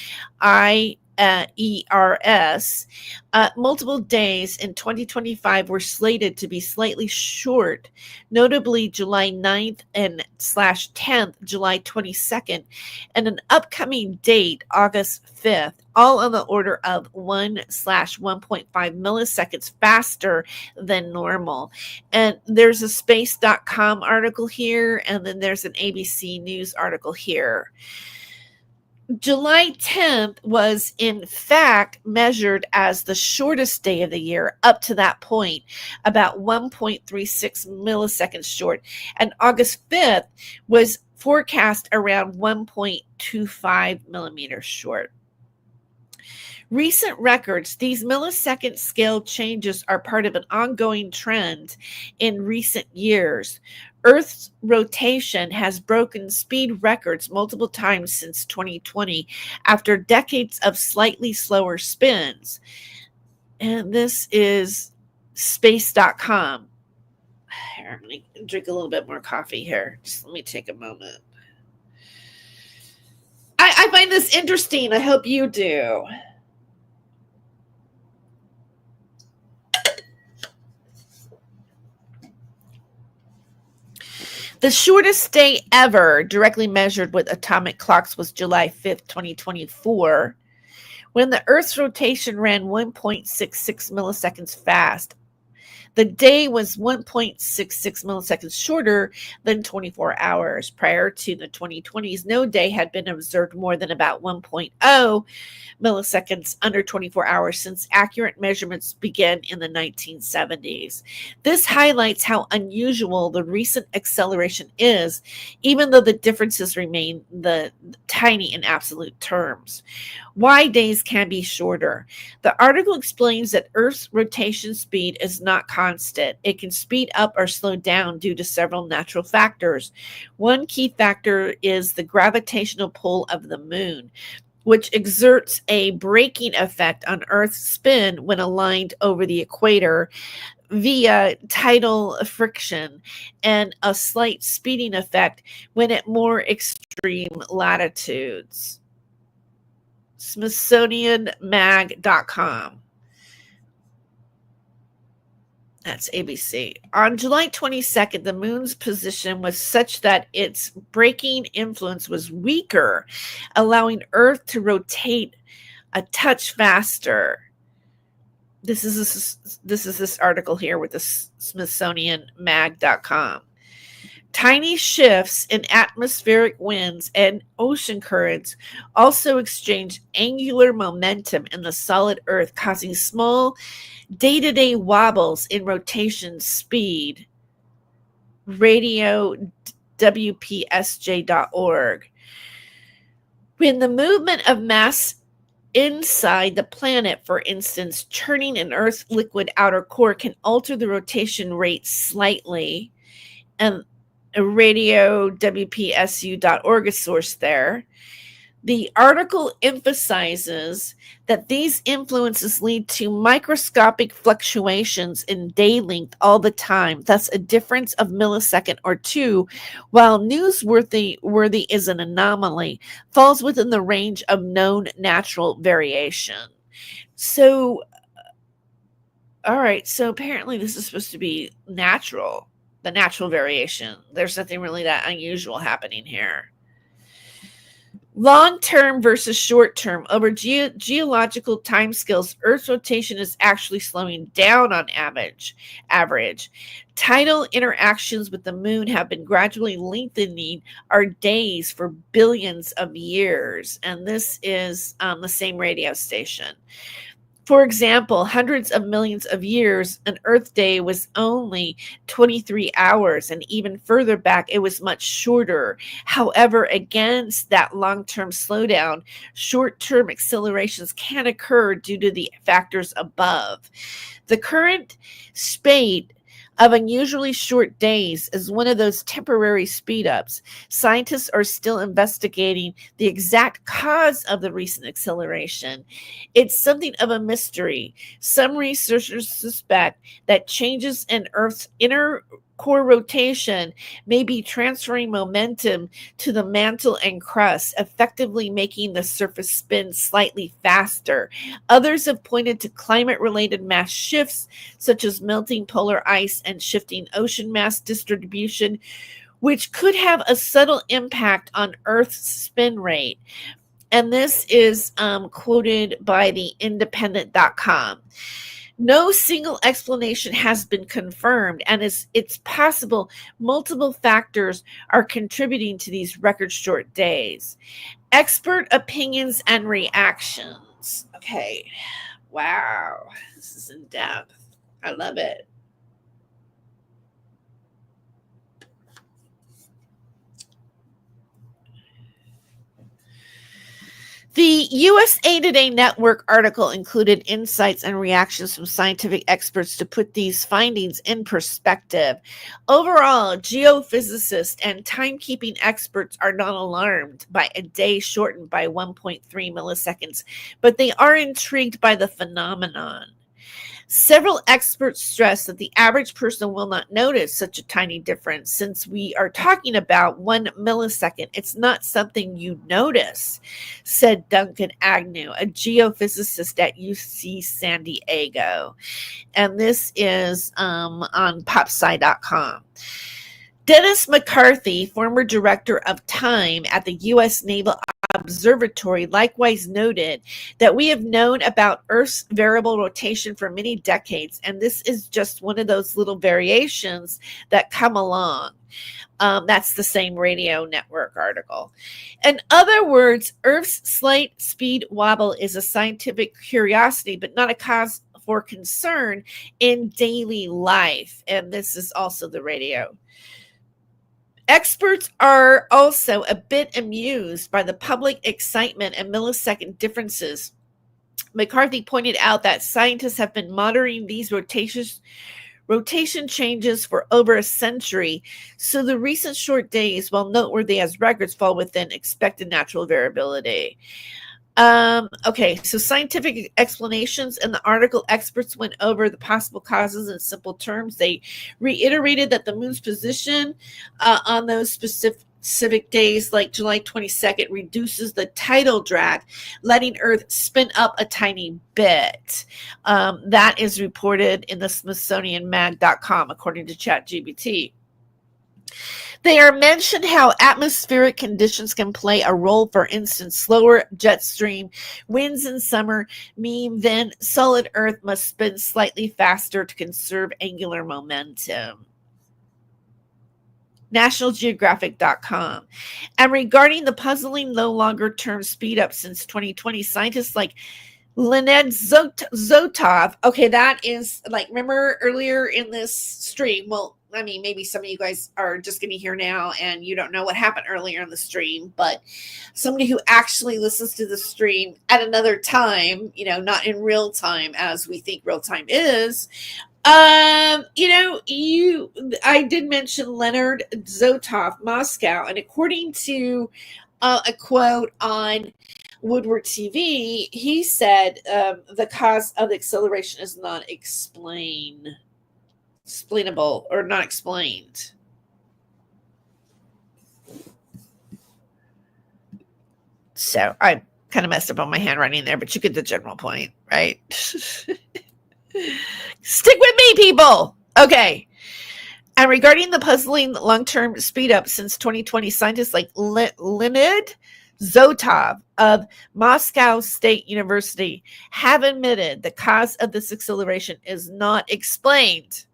ERS, multiple days in 2025 were slated to be slightly short, notably July 9th and /10th, July 22nd, and an upcoming date, August 5th, all on the order of 1/1.5 milliseconds faster than normal. And there's a space.com article here, and then there's an ABC News article here. July 10th was, in fact, measured as the shortest day of the year up to that point, about 1.36 milliseconds short, and August 5th was forecast around 1.25 millimeters short. Recent records, these millisecond scale changes are part of an ongoing trend in recent years. Earth's rotation has broken speed records multiple times since 2020 after decades of slightly slower spins. And this is space.com. Here, let me drink a little bit more coffee here. Just let me take a moment. I find this interesting. I hope you do. The shortest day ever directly measured with atomic clocks was July 5th, 2024, when the Earth's rotation ran 1.66 milliseconds fast. The day was 1.66 milliseconds shorter than 24 hours. Prior to the 2020s, no day had been observed more than about 1.0 milliseconds under 24 hours since accurate measurements began in the 1970s. This highlights how unusual the recent acceleration is, even though the differences remain tiny in absolute terms. Why days can be shorter. The article explains that Earth's rotation speed is not constant. It can speed up or slow down due to several natural factors. One key factor is the gravitational pull of the moon, which exerts a braking effect on Earth's spin when aligned over the equator via tidal friction, and a slight speeding effect when at more extreme latitudes. SmithsonianMag.com. That's ABC. On July 22nd, the moon's position was such that its braking influence was weaker, allowing Earth to rotate a touch faster. This is this article here with the SmithsonianMag.com. Tiny shifts in atmospheric winds and ocean currents also exchange angular momentum in the solid Earth, causing small day-to-day wobbles in rotation speed. Radio WPSJ.org. When the movement of mass inside the planet, for instance, churning an Earth's liquid outer core, can alter the rotation rate slightly. And Radio WPSU.org is source there. The article emphasizes that these influences lead to microscopic fluctuations in day length all the time, thus a difference of millisecond or two, while newsworthy is an anomaly, falls within the range of known natural variation. So, all right, so apparently this is supposed to be natural, the natural variation. There's nothing really that unusual happening here. Long-term versus short-term. Over geological timescales, Earth's rotation is actually slowing down on average. Tidal interactions with the moon have been gradually lengthening our days for billions of years. And this is the same radio station. For example, hundreds of millions of years, an Earth day was only 23 hours, and even further back, it was much shorter. However, against that long-term slowdown, short-term accelerations can occur due to the factors above. The current spate of unusually short days is one of those temporary speed-ups. Scientists are still investigating the exact cause of the recent acceleration. It's something of a mystery. Some researchers suspect that changes in Earth's inner core rotation may be transferring momentum to the mantle and crust, effectively making the surface spin slightly faster. Others have pointed to climate-related mass shifts, such as melting polar ice and shifting ocean mass distribution, which could have a subtle impact on Earth's spin rate. And this is quoted by the independent.com. No single explanation has been confirmed, and it's possible multiple factors are contributing to these record short days. Expert opinions and reactions. Okay. Wow. This is in depth. I love it. The USA Today Network article included insights and reactions from scientific experts to put these findings in perspective. Overall, geophysicists and timekeeping experts are not alarmed by a day shortened by 1.3 milliseconds, but they are intrigued by the phenomenon. Several experts stress that the average person will not notice such a tiny difference. Since we are talking about 1 millisecond, it's not something you notice, said Duncan Agnew, a geophysicist at UC San Diego. And this is on popsci.com. Dennis McCarthy, former director of time at the U.S. Naval Observatory, likewise noted that we have known about Earth's variable rotation for many decades, and this is just one of those little variations that come along. That's the same radio network article. In other words, Earth's slight speed wobble is a scientific curiosity, but not a cause for concern in daily life. And this is also the radio. Experts are also a bit amused by the public excitement and millisecond differences. McCarthy pointed out that scientists have been monitoring these rotation changes for over a century, so the recent short days, while noteworthy as records, fall within expected natural variability. Okay, so scientific explanations. In the article, experts went over the possible causes in simple terms. They reiterated that the moon's position on those civic days like July 22nd reduces the tidal drag, letting Earth spin up a tiny bit. That is reported in the SmithsonianMag.com, according to ChatGPT. They are mentioned how atmospheric conditions can play a role. For instance, slower jet stream winds in summer mean then solid Earth must spin slightly faster to conserve angular momentum. NationalGeographic.com. And regarding the puzzling low longer-term speed up since 2020, scientists like Leonid Zotov, okay, that is like, remember earlier in this stream, well, I mean, maybe some of you guys are just getting here now and you don't know what happened earlier in the stream, but somebody who actually listens to the stream at another time, you know, not in real time as we think real time is, I did mention Leonard Zotov, Moscow, and according to a quote on Woodward TV, he said the cause of the acceleration is not explainable or not explained. So I kind of messed up on my handwriting there, but you get the general point, right? Stick with me, people. Okay. And regarding the puzzling long-term speed up since 2020, scientists like Leonid Zotov of Moscow State University have admitted the cause of this acceleration is not explained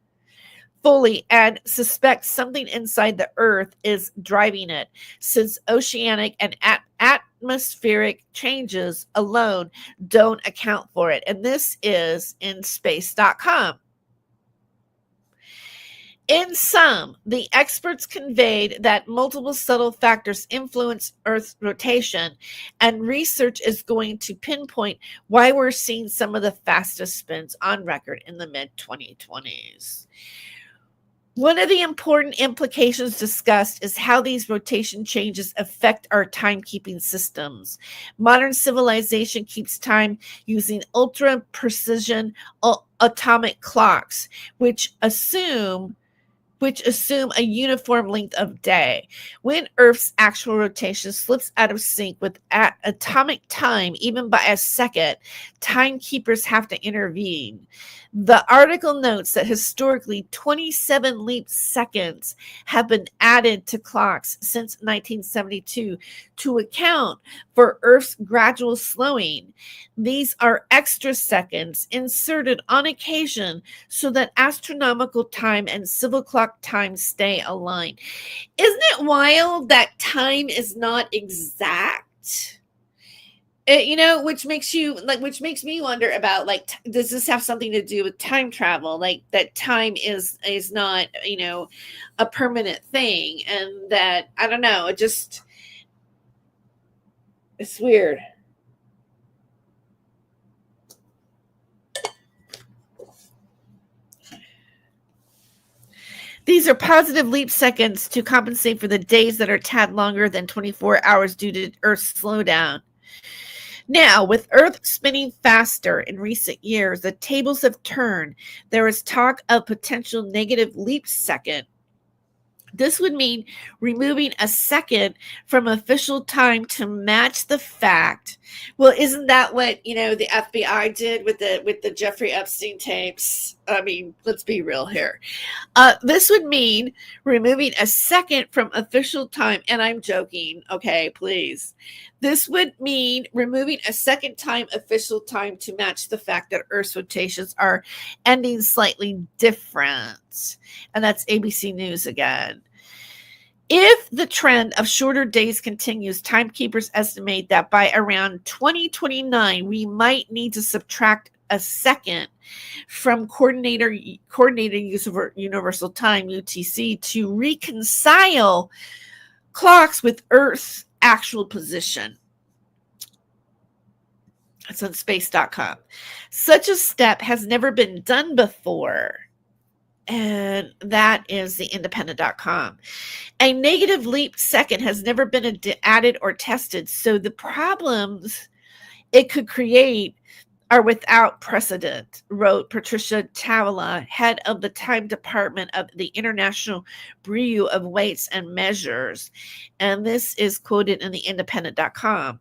fully and suspect something inside the Earth is driving it, since oceanic and atmospheric changes alone don't account for it. And this is in space.com. In sum, the experts conveyed that multiple subtle factors influence Earth's rotation, and research is going to pinpoint why we're seeing some of the fastest spins on record in the mid-2020s. One of the important implications discussed is how these rotation changes affect our timekeeping systems. Modern civilization keeps time using ultra-precision atomic clocks, which assume a uniform length of day. When Earth's actual rotation slips out of sync with atomic time, even by a second, timekeepers have to intervene. The article notes that historically 27 leap seconds have been added to clocks since 1972 to account for Earth's gradual slowing. These are extra seconds inserted on occasion so that astronomical time and civil clock time stay aligned. Isn't it wild that time is not exact? Which makes me wonder about, like, does this have something to do with time travel? Like, that time is not, a permanent thing, and that, I don't know, it's weird. These are positive leap seconds to compensate for the days that are a tad longer than 24 hours due to Earth's slowdown. Now, with Earth spinning faster in recent years, the tables have turned. There is talk of potential negative leap second. This would mean removing a second from official time to match the fact. Well, isn't that what, the FBI did with the Jeffrey Epstein tapes? I mean, let's be real here. This would mean removing a second from official time. And I'm joking. Okay, please. This would mean removing a second time official time to match the fact that Earth's rotations are ending slightly different. And that's ABC News again. If the trend of shorter days continues, timekeepers estimate that by around 2029, we might need to subtract a second from Coordinated Universal Time, UTC, to reconcile clocks with Earth's actual position. It's on space.com. Such a step has never been done before. And that is the independent.com. A negative leap second has never been added or tested. So the problems it could create are without precedent, wrote Patricia Tavala, head of the Time Department of the International Bureau of Weights and Measures. And this is quoted in the independent.com.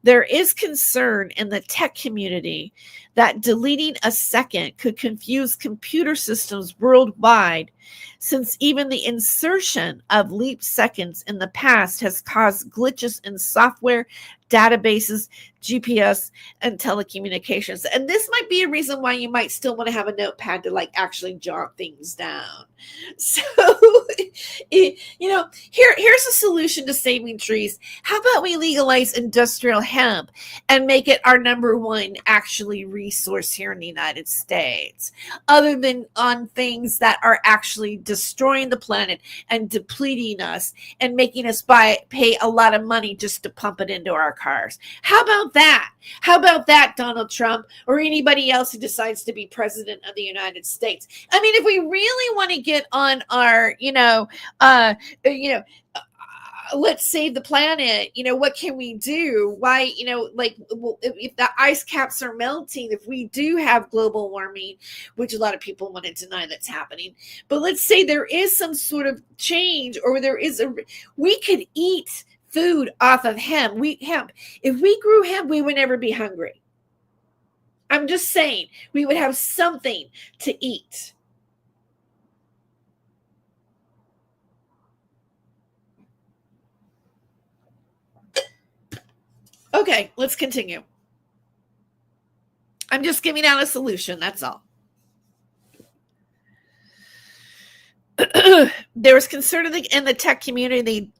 There is concern in the tech community that deleting a second could confuse computer systems worldwide, since even the insertion of leap seconds in the past has caused glitches in software, databases, GPS, and telecommunications. And this might be a reason why you might still want to have a notepad to like actually jot things down. So, here's a solution to saving trees. How about we legalize industrial hemp and make it our number one actually resource here in the United States, other than on things that are actually destroying the planet and depleting us and making us pay a lot of money just to pump it into our cars. How about that? How about that, Donald Trump, or anybody else who decides to be president of the United States? I mean, if we really want to get on our, let's save the planet, what can we do? Why, if the ice caps are melting, if we do have global warming, which a lot of people want to deny that's happening, but let's say there is some sort of change, or we could eat food off of hemp. If we grew hemp, we would never be hungry. I'm just saying, we would have something to eat. Okay, let's continue. I'm just giving out a solution, that's all. There was concern in the tech community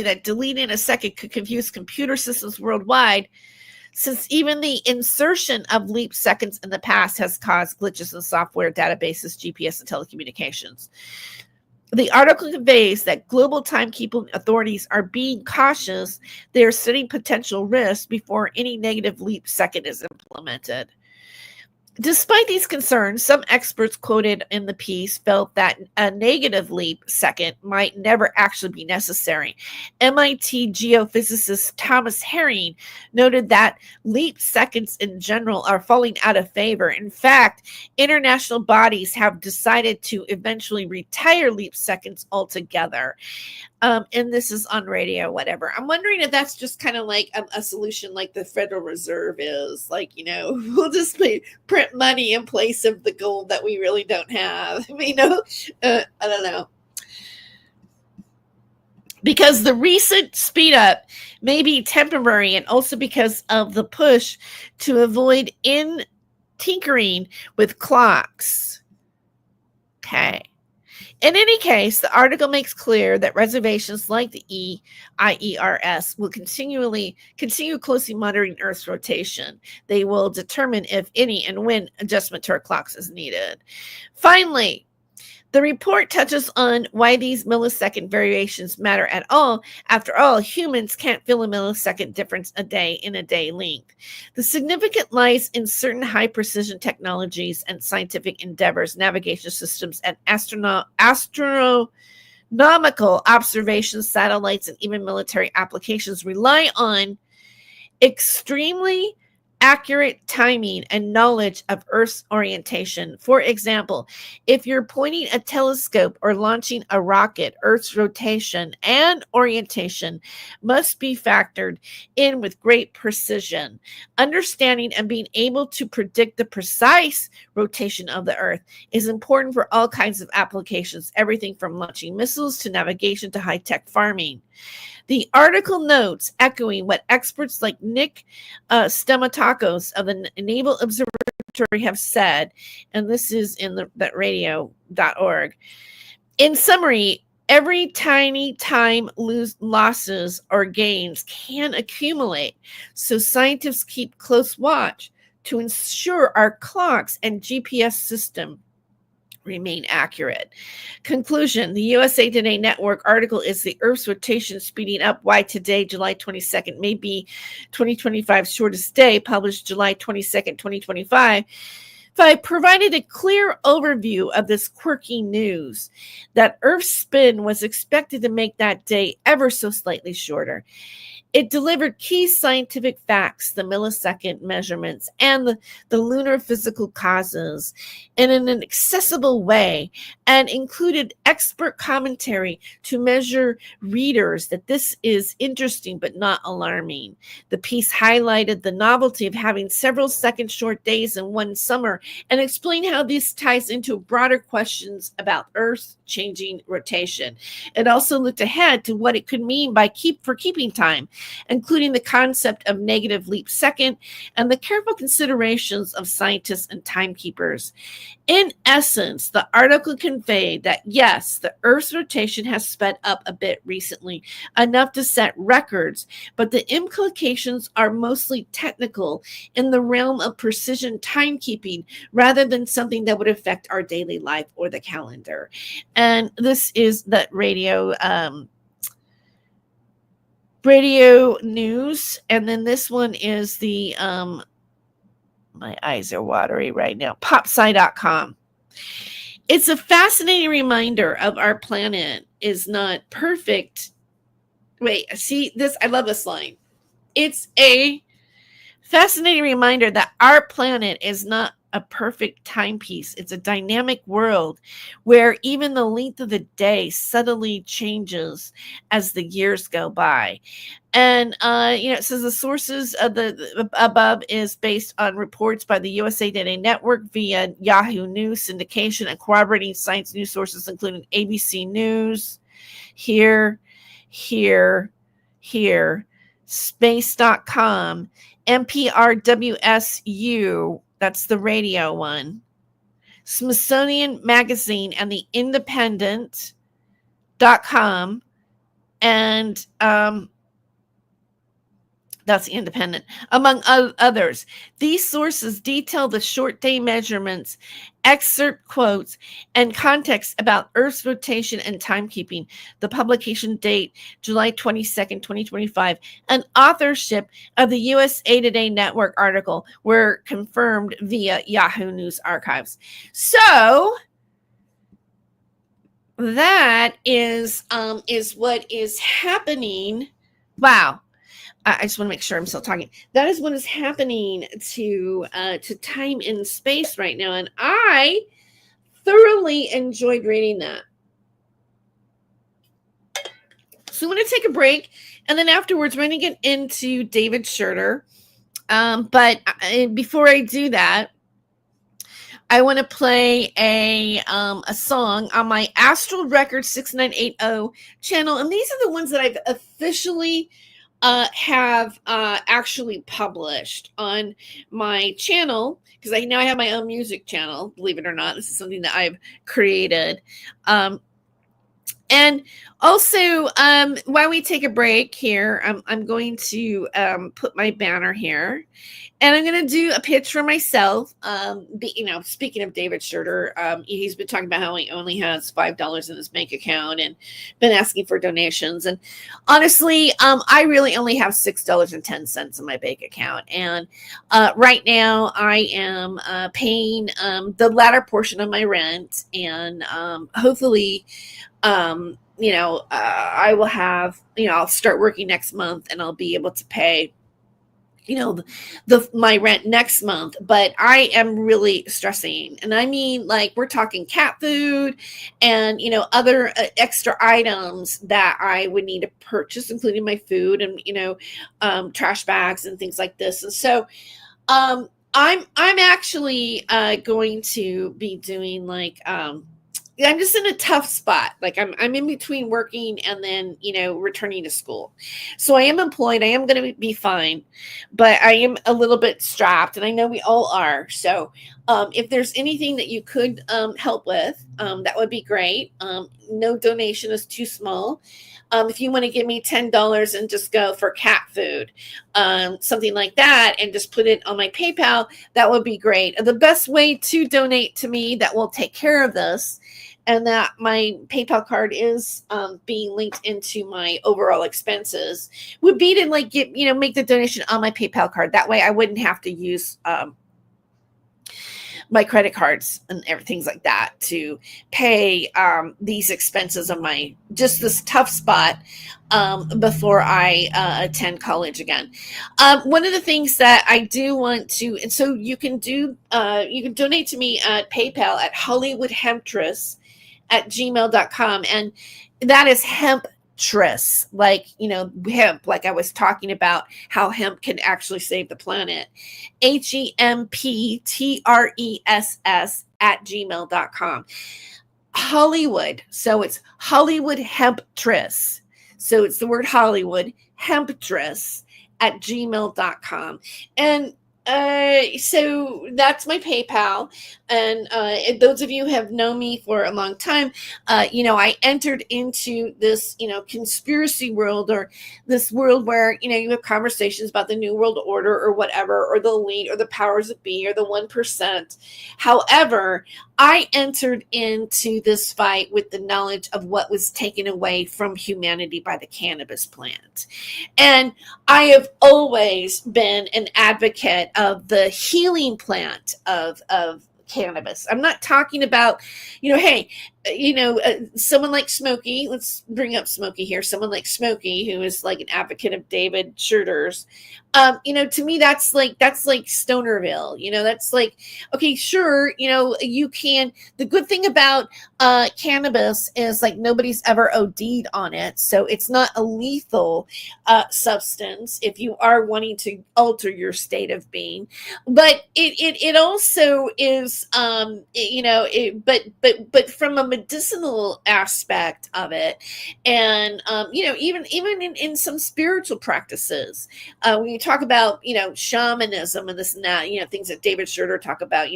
that deleting a second could confuse computer systems worldwide, since even the insertion of leap seconds in the past has caused glitches in software, databases, GPS, and telecommunications. The article conveys that global timekeeping authorities are being cautious. They are setting potential risks before any negative leap second is implemented. Despite these concerns, some experts quoted in the piece felt that a negative leap second might never actually be necessary. MIT geophysicist Thomas Herring noted that leap seconds in general are falling out of favor. In fact, international bodies have decided to eventually retire leap seconds altogether. And this is on radio, whatever. I'm wondering if that's just kind of like a solution like the Federal Reserve is. Like, we'll just print money in place of the gold that we really don't have. I don't know. Because the recent speed up may be temporary, and also because of the push to avoid tinkering with clocks. Okay. In any case, the article makes clear that reservations like the IERS will continue closely monitoring Earth's rotation. They will determine if any and when adjustment to our clocks is needed. Finally, the report touches on why these millisecond variations matter at all. After all, humans can't feel a millisecond difference a day in a day length. The significance lies in certain high-precision technologies and scientific endeavors, navigation systems, and astronomical observations, satellites, and even military applications rely on extremely accurate timing and knowledge of Earth's orientation. For example, if you're pointing a telescope or launching a rocket, Earth's rotation and orientation must be factored in with great precision. Understanding and being able to predict the precise rotation of the Earth is important for all kinds of applications, everything from launching missiles to navigation to high-tech farming. The article notes, echoing what experts like Nick Stamatakos of the Naval Observatory have said, and this is in that radio.org. In summary, every tiny time losses or gains can accumulate, so scientists keep close watch to ensure our clocks and GPS system remain accurate. Conclusion: the USA Today Network article is The Earth's Rotation Speeding Up, Why Today, July 22nd, may be 2025's shortest day, published July 22nd, 2025. Provided a clear overview of this quirky news that Earth's spin was expected to make that day ever so slightly shorter. It delivered key scientific facts, the millisecond measurements, and the lunar physical causes in an accessible way, and included expert commentary to measure readers that this is interesting but not alarming. The piece highlighted the novelty of having several second short days in one summer and explained how this ties into broader questions about Earth's changing rotation. It also looked ahead to what it could mean by keeping time, including the concept of negative leap second and the careful considerations of scientists and timekeepers. In essence, the article conveyed that yes, the Earth's rotation has sped up a bit recently, enough to set records, but the implications are mostly technical in the realm of precision timekeeping rather than something that would affect our daily life or the calendar. And this is that radio news. And then this one is the my eyes are watery right now, popsci.com. It's a fascinating reminder of our planet is not perfect. Wait, see this? I love this line. It's a fascinating reminder that our planet is not a perfect timepiece. It's a dynamic world where even the length of the day subtly changes as the years go by. And it says the sources of the above is based on reports by the USA Today Network via Yahoo News syndication and corroborating science news sources, including ABC News, here, space.com, NPRWSU, that's the radio one, Smithsonian Magazine, and the Independent.com, and that's the Independent, among others. These sources detail the short day measurements, excerpt quotes, and context about Earth's rotation and timekeeping. The publication date, July 22nd, 2025, and authorship of the USA Today Network article were confirmed via Yahoo News archives. So that is what is happening. Wow. I just want to make sure I'm still talking. That is what is happening to time in space right now, and I thoroughly enjoyed reading that. So I'm going to take a break, and then afterwards we're going to get into David Schroeder. But before I do that, I want to play a song on my Astral Records 6980 channel, and these are the ones that I've officially have actually published on my channel, because I now have my own music channel, believe it or not. This is something that I've created. And also, while we take a break here, I'm going to put my banner here, and I'm going to do a pitch for myself. Speaking of David Schroeder, he's been talking about how he only has $5 in his bank account and been asking for donations. And honestly, I really only have $6.10 in my bank account. And right now, I am paying the latter portion of my rent, and hopefully, I will have, I'll start working next month and I'll be able to pay, my rent next month. But I am really stressing. And I mean, like, we're talking cat food and, other extra items that I would need to purchase, including my food and, trash bags and things like this. And so, I'm actually going to be doing I'm just in a tough spot. Like I'm in between working and then, returning to school. So I am employed. I am going to be fine, but I am a little bit strapped, and I know we all are. So if there's anything that you could help with, that would be great. No donation is too small. If you want to give me $10 and just go for cat food, something like that, and just put it on my PayPal, that would be great. The best way to donate to me that will take care of this, and that my PayPal card is being linked into my overall expenses, would be to make the donation on my PayPal card. That way I wouldn't have to use my credit cards and everything like that to pay these expenses of my just this tough spot before I attend college again. One of the things that I do want to, and so you can donate to me at PayPal at hollywoodhemptress@gmail.com, and that is hemptress, like, hemp, like I was talking about how hemp can actually save the planet. HEMPTRESS@gmail.com. Hollywood, so it's Hollywood Hemptress, so it's the word Hollywood Hemptress at gmail.com. And so that's my PayPal. And those of you who have known me for a long time, I entered into this, conspiracy world, or this world where, you have conversations about the New World Order or whatever, or the elite or the powers that be or the 1%. However, I entered into this fight with the knowledge of what was taken away from humanity by the cannabis plant. And I have always been an advocate of the healing plant of cannabis. I'm not talking about, someone like Smokey. Let's bring up Smokey here. Someone like Smokey, who is like an advocate of David Shurder's. To me, that's like Stonerville. That's like, okay, sure. You can. The good thing about cannabis is like nobody's ever OD'd on it, so it's not a lethal substance if you are wanting to alter your state of being. But it also is, but from a medicinal aspect of it, and even in some spiritual practices, when you talk about shamanism and this and that, things that David Shurder talk about,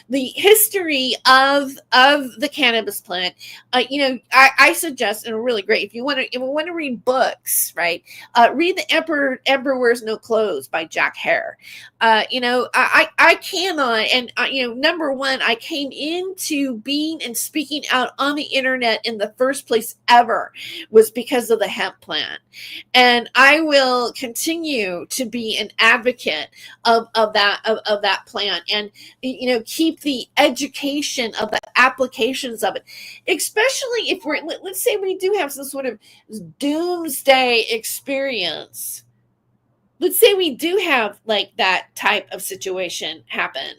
the history of the cannabis plant. I suggest, and really great, if you want to read books, right? Read The Emperor Wears No Clothes by Jack Hare. I cannot, and number one, I came into being and speaking out on the internet in the first place ever was because of the hemp plant, and I will continue to be an advocate of that plant, and keep the education of the applications of it, especially if let's say we do have some sort of doomsday experience. Let's say we do have like that type of situation happen.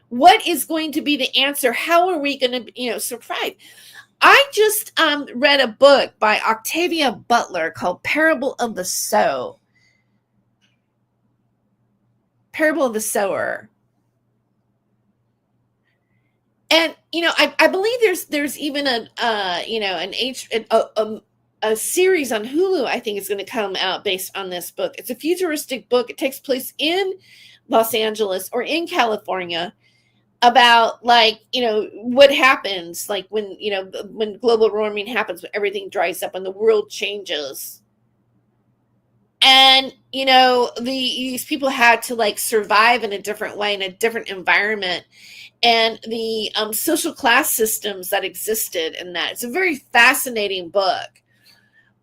What is going to be the answer? How are we going to, survive? I just read a book by Octavia Butler called Parable of the Sower. Parable of the Sower. And, I believe there's even a series on Hulu, I think, is going to come out based on this book. It's a futuristic book. It takes place in Los Angeles or in California, about what happens when global warming happens, when everything dries up and the world changes. And these people had to survive in a different way, in a different environment, and the social class systems that existed in that. It's a very fascinating book.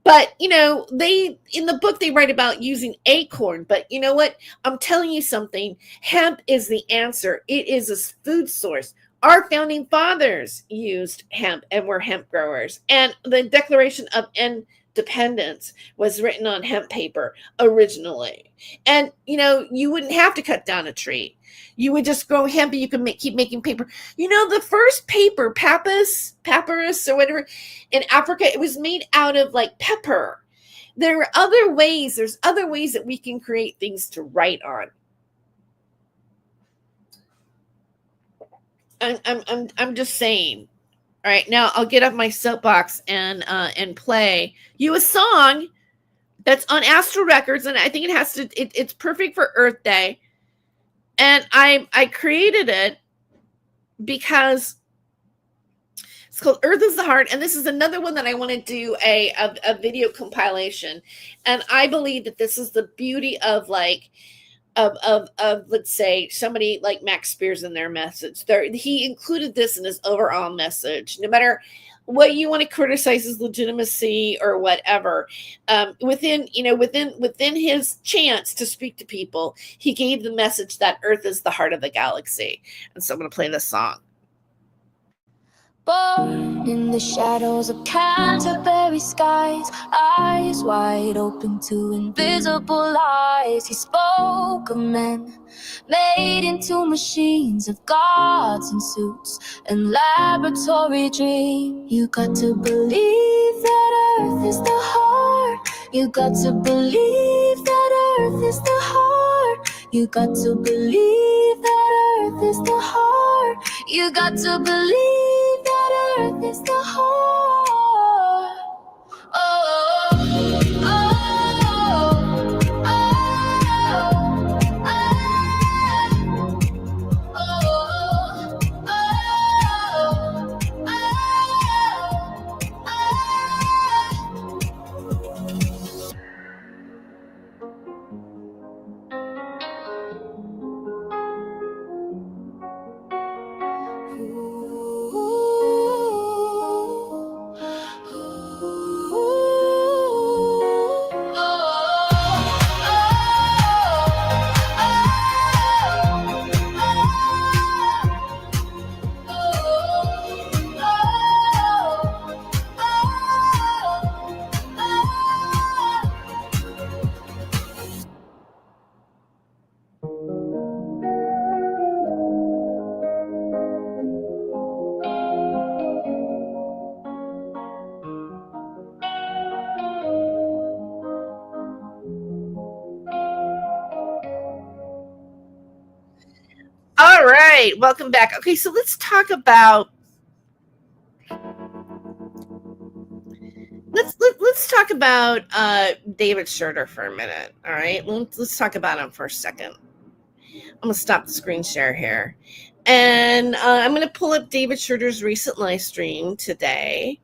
But, in the book, they write about using acorn. But you know what? I'm telling you something. Hemp is the answer. It is a food source. Our founding fathers used hemp and were hemp growers. And the Declaration of Independence was written on hemp paper originally. And, you wouldn't have to cut down a tree. You would just grow hemp and you can keep making paper. The first paper, papyrus or whatever, in Africa, it was made out of pepper. There are other ways. There's other ways that we can create things to write on. I'm just saying. All right, now I'll get up my soapbox and play you a song that's on Astral Records, and I think it's perfect for Earth Day. And I created it because it's called Earth is the Heart. And this is another one that I want to do a video compilation. And I believe that this is the beauty of of let's say somebody like Max Spears in their message. He included this in his overall message. No matter what you want to criticize his legitimacy or whatever, within his chance to speak to people, he gave the message that Earth is the heart of the galaxy. And so I'm going to play this song. Born in the shadows of Canterbury skies, eyes wide open to invisible lies. He spoke of men made into machines of gods in suits and laboratory dream. You got to believe that Earth is the heart. You got to believe that Earth is the heart. You got to believe that Earth is the heart. You got to believe that Earth is the heart. Oh, oh, oh, All right, welcome back. Okay, so let's talk about David Schroeder for a minute. All right, let's talk about him for a second. I'm gonna stop the screen share here, and I'm gonna pull up David Schroeder's recent live stream today.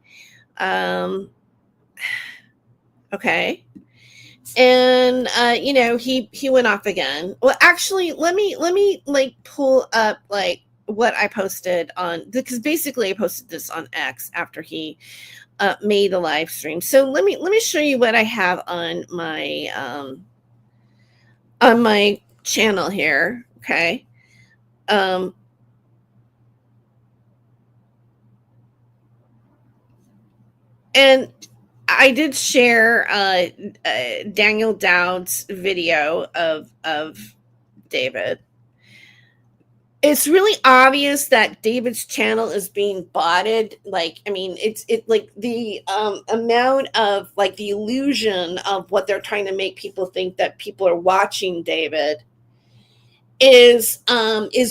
Okay. And he went off again. Well, actually, let me like pull up like what I posted on, because basically I posted this on X after he made a live stream. So let me show you what I have on my channel here. Okay. And I did share Daniel Dowd's video of David. It's really obvious that David's channel is being botted. Like, I mean, it's like the amount of like the illusion of what they're trying to make people think that people are watching David is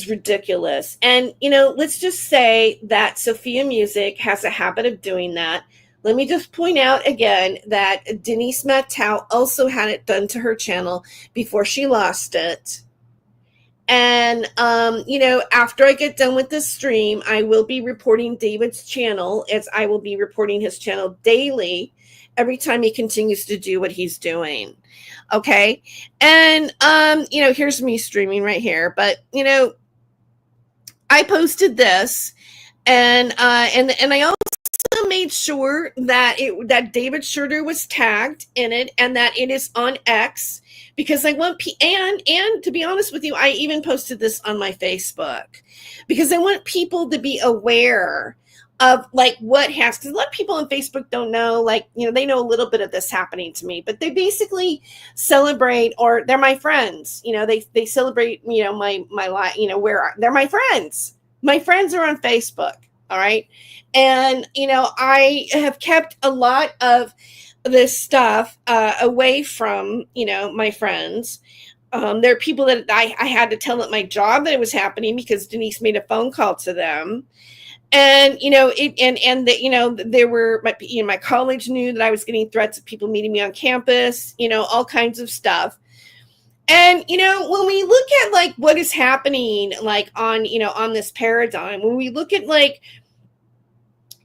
ridiculous. And let's just say that Sophia Music has a habit of doing that. Let me just point out again that Denise Matau also had it done to her channel before she lost it. And, after I get done with this stream, I will be reporting David's channel, as I will be reporting his channel daily every time he continues to do what he's doing. Okay. And, here's me streaming right here, but, I posted this and I also made sure that David Schroeder was tagged in it and that it is on X, because I want and to be honest with you, I even posted this on my Facebook because I want people to be aware of like what has, because a lot of people on Facebook don't know, like, they know a little bit of this happening to me, but they basically celebrate, or they're my friends, they celebrate, my life, where they're my friends. My friends are on Facebook. All right. And, I have kept a lot of this stuff away from, my friends. There are people that I had to tell at my job that it was happening because Denise made a phone call to them. And, there were, my college knew that I was getting threats of people meeting me on campus, all kinds of stuff. And, when we look at like what is happening, like on this paradigm, when we look at like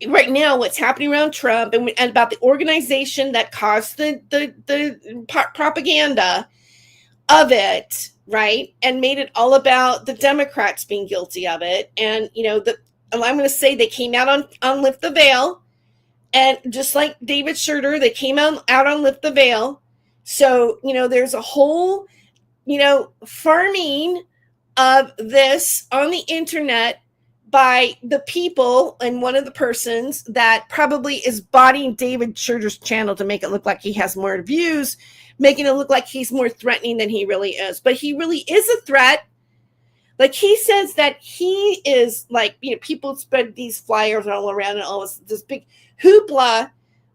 right now what's happening around Trump and about the organization that caused the propaganda, of it, right? And made it all about the Democrats being guilty of it. And, I'm going to say they came out on Lift the Veil. And just like David Schroeder, they came out on Lift the Veil. So, there's a whole, farming of this on the internet by the people, and one of the persons that probably is bodying David Schroeder's channel to make it look like he has more views, making it look like he's more threatening than he really is. But he really is a threat. Like, he says that he is like, people spread these flyers all around and all this big hoopla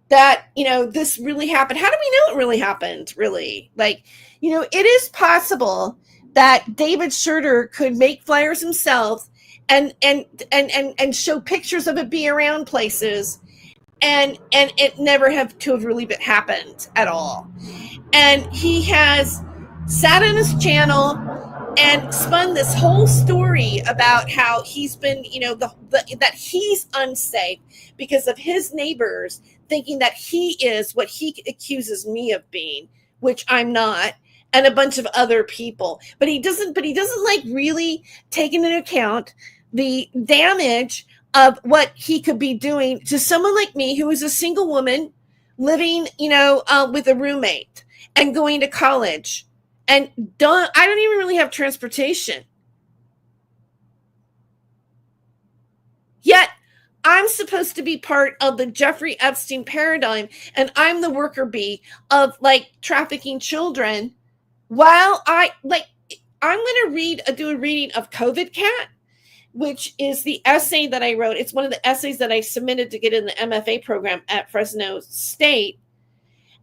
that, this really happened. How do we know it really happened, really? Like, it is possible that David Schroeder could make flyers himself and show pictures of it being around places, and it never have really been happened at all. And he has sat on his channel and spun this whole story about how he's been, that he's unsafe because of his neighbors thinking that he is what he accuses me of being, which I'm not, and a bunch of other people. But he doesn't like really take into account the damage of what he could be doing to someone like me, who is a single woman living, with a roommate and going to college. And I don't even really have transportation. Yet I'm supposed to be part of the Jeffrey Epstein paradigm, and I'm the worker bee of like trafficking children. While I'm going to do a reading of COVID Cat, which is the essay that I wrote. It's one of the essays that I submitted to get in the MFA program at Fresno State.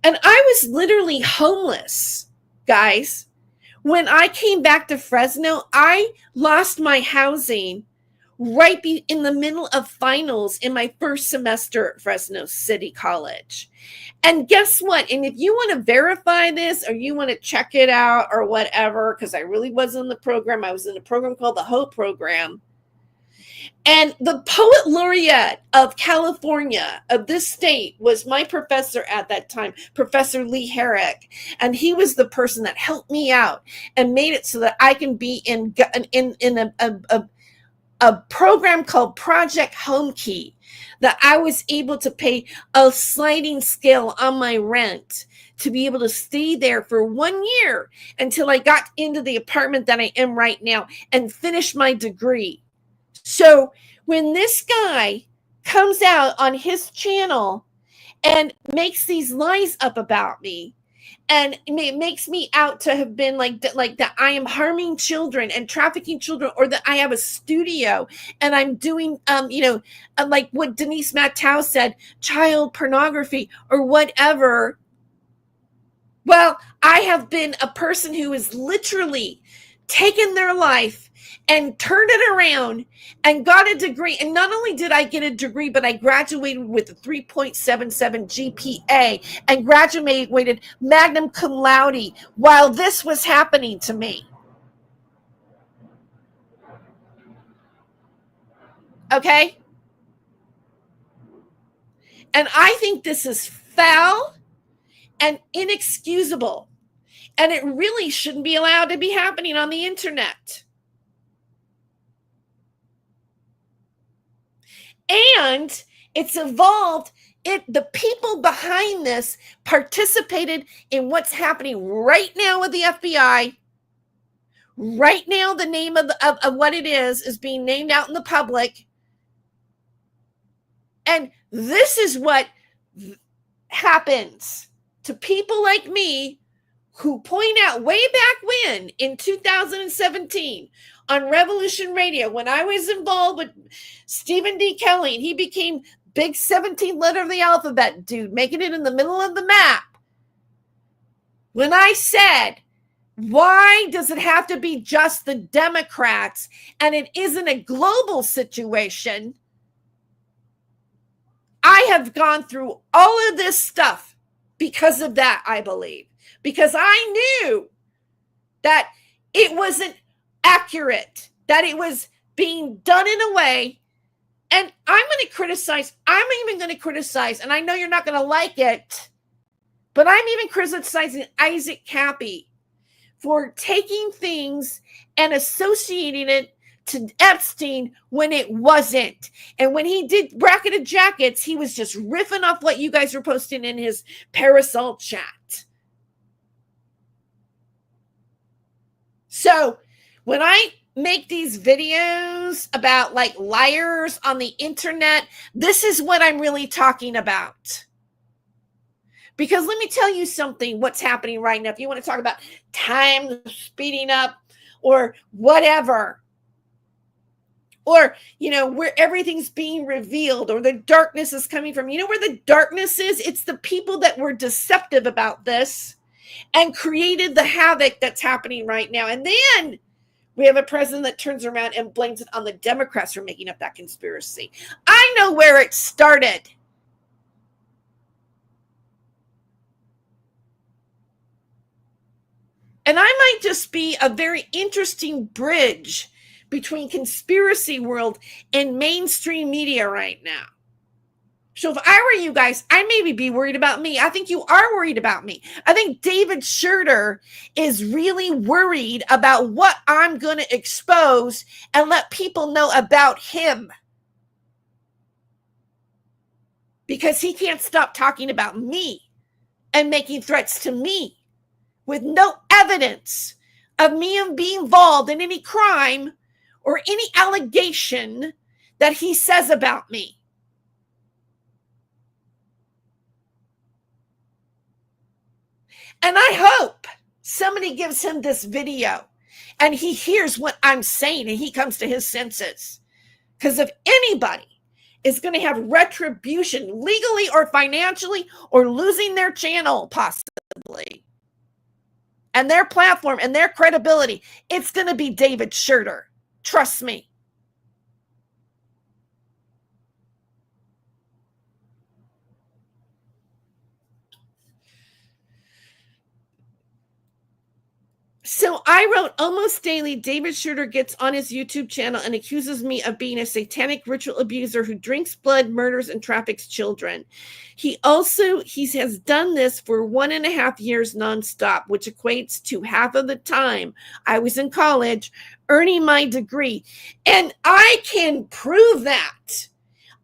And I was literally homeless, guys. When I came back to Fresno, I lost my housing right in the middle of finals in my first semester at Fresno City College. And guess what? And if you want to verify this, or you want to check it out or whatever, because I really was in the program. I was in a program called the HOPE program. And the poet laureate of California, of this state, was my professor at that time, Professor Lee Herrick. And he was the person that helped me out and made it so that I can be in a program called Project Home Key, that I was able to pay a sliding scale on my rent to be able to stay there for 1 year until I got into the apartment that I am right now and finish my degree. So when this guy comes out on his channel and makes these lies up about me, and makes me out to have been like that I am harming children and trafficking children, or that I have a studio and I'm doing, like what Denise Mattow said, child pornography or whatever. Well, I have been a person who has literally taken their life and turned it around and got a degree. And not only did I get a degree, but I graduated with a 3.77 GPA and graduated magna cum laude while this was happening to me. Okay? And I think this is foul and inexcusable. And it really shouldn't be allowed to be happening on the internet. And it's evolved. The people behind this participated in what's happening right now with the FBI. Right now, the name of what it is being named out in the public. And this is what happens to people like me, who point out way back when, in 2017, on Revolution Radio, when I was involved with Stephen D. Kelly, and he became big 17th letter of the alphabet dude, making it in the middle of the map. When I said, why does it have to be just the Democrats and it isn't a global situation? I have gone through all of this stuff because of that, I believe. Because I knew that it wasn't accurate, that it was being done in a way. And I'm even going to criticize, and I know you're not going to like it, but I'm even criticizing Isaac Cappy for taking things and associating it to Epstein when it wasn't. And when he did Bracketed Jackets, he was just riffing off what you guys were posting in his Parasol chat. So when I make these videos about like liars on the internet, this is what I'm really talking about. Because let me tell you something, what's happening right now. If you want to talk about time speeding up or whatever, or, you know, where everything's being revealed or the darkness is coming from, you know where the darkness is? It's the people that were deceptive about this and created the havoc that's happening right now. And then we have a president that turns around and blames it on the Democrats for making up that conspiracy. I know where it started. And I might just be a very interesting bridge between conspiracy world and mainstream media right now. So if I were you guys, I maybe be worried about me. I think you are worried about me. I think David Schurter is really worried about what I'm going to expose and let people know about him. Because he can't stop talking about me and making threats to me with no evidence of me being involved in any crime or any allegation that he says about me. And I hope somebody gives him this video and he hears what I'm saying and he comes to his senses. Because if anybody is going to have retribution legally or financially or losing their channel possibly and their platform and their credibility, it's going to be David Schurter. Trust me. So I wrote almost daily, David Schurter gets on his YouTube channel and accuses me of being a satanic ritual abuser who drinks blood, murders, and traffics children. He has done this for 1.5 years nonstop, which equates to half of the time I was in college earning my degree. And I can prove that.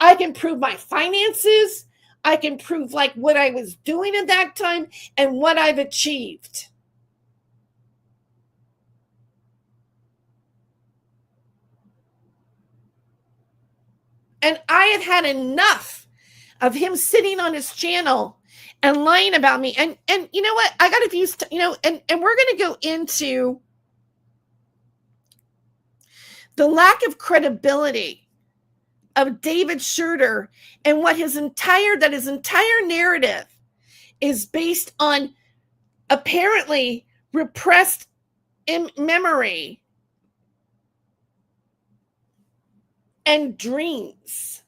I can prove my finances. I can prove like what I was doing at that time and what I've achieved. And I have had enough of him sitting on his channel and lying about me. And you know what? I got a few, and we're going to go into the lack of credibility of David Schurter and what his entire narrative is based on apparently repressed memory and dreams.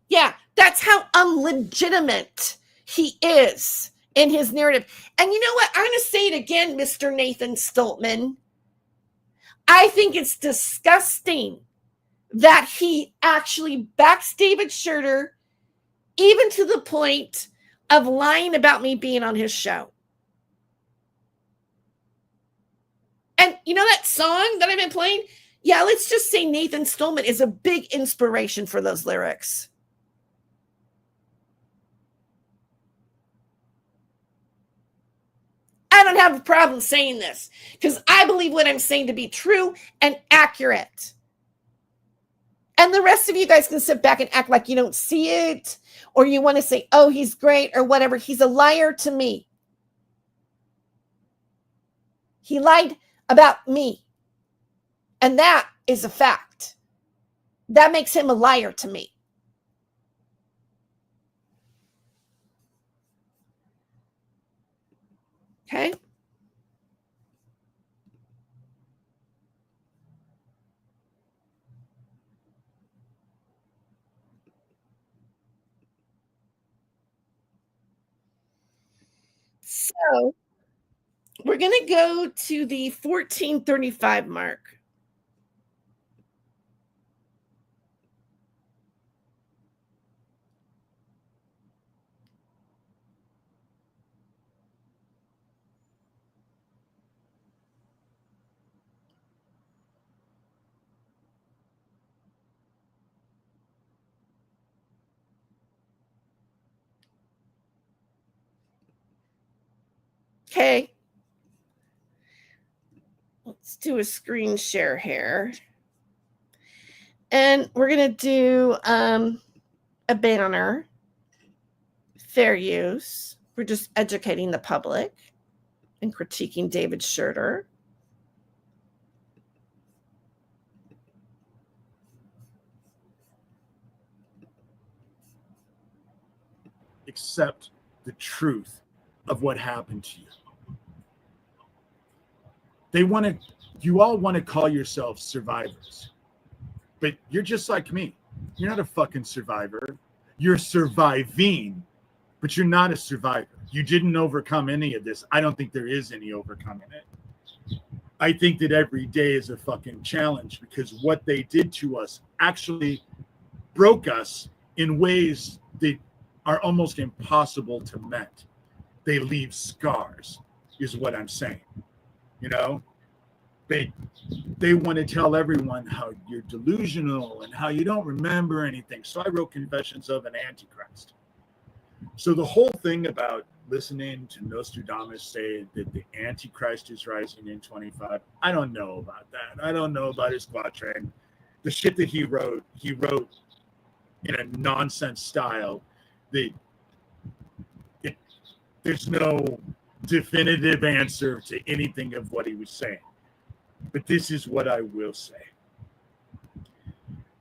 Yeah, that's how unlegitimate he is in his narrative. And you know what? I'm going to say it again, Mr. Nathan Stoltman. I think it's disgusting that he actually backs David Schurter, even to the point of lying about me being on his show. And you know that song that I've been playing? Yeah, let's just say Nathan Stoltman is a big inspiration for those lyrics. I don't have a problem saying this because I believe what I'm saying to be true and accurate. And the rest of you guys can sit back and act like you don't see it or you want to say, oh, he's great or whatever. He's a liar to me. He lied about me. And that is a fact. That makes him a liar to me. Okay? So we're going to go to the 1435 mark. Okay. Let's do a screen share here. And we're going to do a banner. Fair use. We're just educating the public and critiquing David Schroeder. Accept the truth of what happened to you. You all want to call yourselves survivors, but you're just like me. You're not a fucking survivor. You're surviving, but you're not a survivor. You didn't overcome any of this. I don't think there is any overcoming it. I think that every day is a fucking challenge, because what they did to us actually broke us in ways that are almost impossible to mend. They leave scars, is what I'm saying. You know, they want to tell everyone how you're delusional and how you don't remember anything. So I wrote Confessions of an Antichrist. So the whole thing about listening to Nostradamus say that the Antichrist is rising in 25, I don't know about that. I don't know about his quatrain. The shit that he wrote in a nonsense style that there's no definitive answer to anything of what he was saying. But this is what I will say.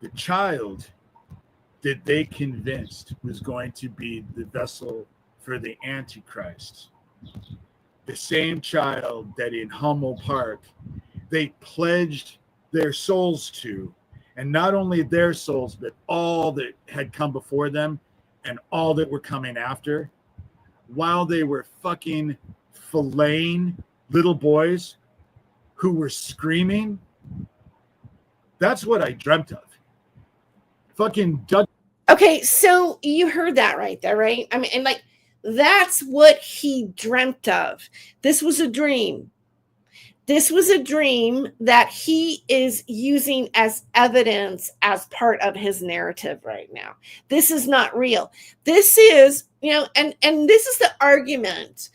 The child that they convinced was going to be the vessel for the Antichrist, the same child that in Hummel Park they pledged their souls to, and not only their souls, but all that had come before them and all that were coming after, while they were fucking filleting little boys who were screaming. That's what I dreamt of. Fucking Doug. Okay, so you heard that right there, right? I mean, and like, that's what he dreamt of. This was a dream. This was a dream that he is using as evidence as part of his narrative right now. This is not real. This is, and this is the argument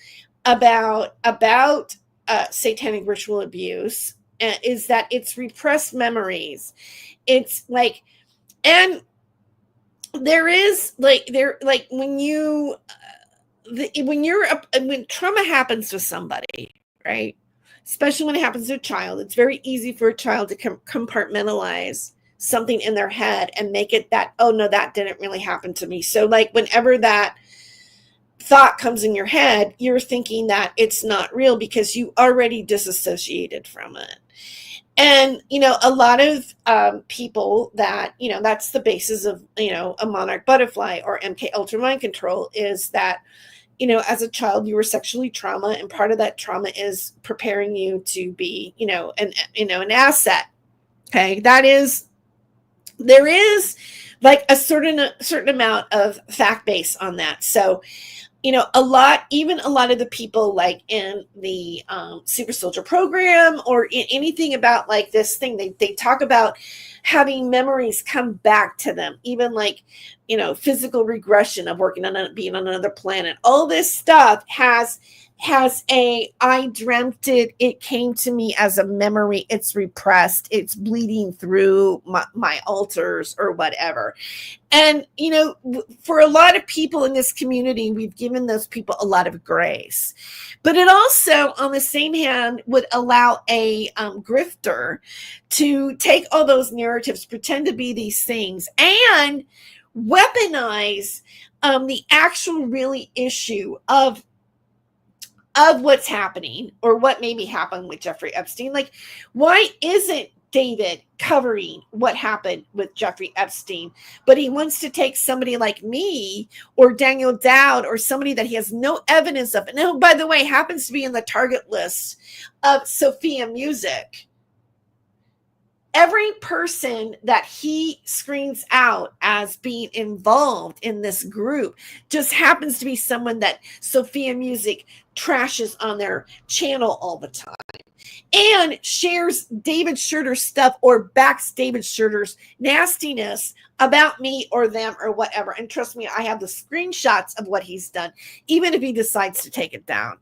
about satanic ritual abuse, is that it's repressed memories. It's like, and there is when trauma happens to somebody, right? Especially when it happens to a child, it's very easy for a child to compartmentalize something in their head and make it that, oh no, that didn't really happen to me. So like whenever that thought comes in your head, you're thinking that it's not real because you already disassociated from it. And, a lot of people that, that's the basis of, a monarch butterfly or MK Ultra mind control, is that, as a child, you were sexually trauma, and part of that trauma is preparing you to be, an asset. Okay. There is like a certain amount of fact base on that. So, a lot of the people like in the Super Soldier program or in anything about like this thing, they talk about having memories come back to them, even like, physical regression of being on another planet. All this stuff has I dreamt it came to me as a memory, it's repressed, it's bleeding through my altars or whatever. And, for a lot of people in this community, we've given those people a lot of grace. But it also, on the same hand, would allow a grifter to take all those narratives, pretend to be these things, and weaponize the actual really issue of what's happening or what maybe happened with Jeffrey Epstein. Like, why isn't David covering what happened with Jeffrey Epstein? But he wants to take somebody like me or Daniel Dowd or somebody that he has no evidence of. And who, by the way, happens to be in the target list of Sophia Music. Every person that he screens out as being involved in this group just happens to be someone that Sophia Music trashes on their channel all the time and shares David Schroeder's stuff or backs David Schroeder's nastiness about me or them or whatever. And trust me, I have the screenshots of what he's done, even if he decides to take it down.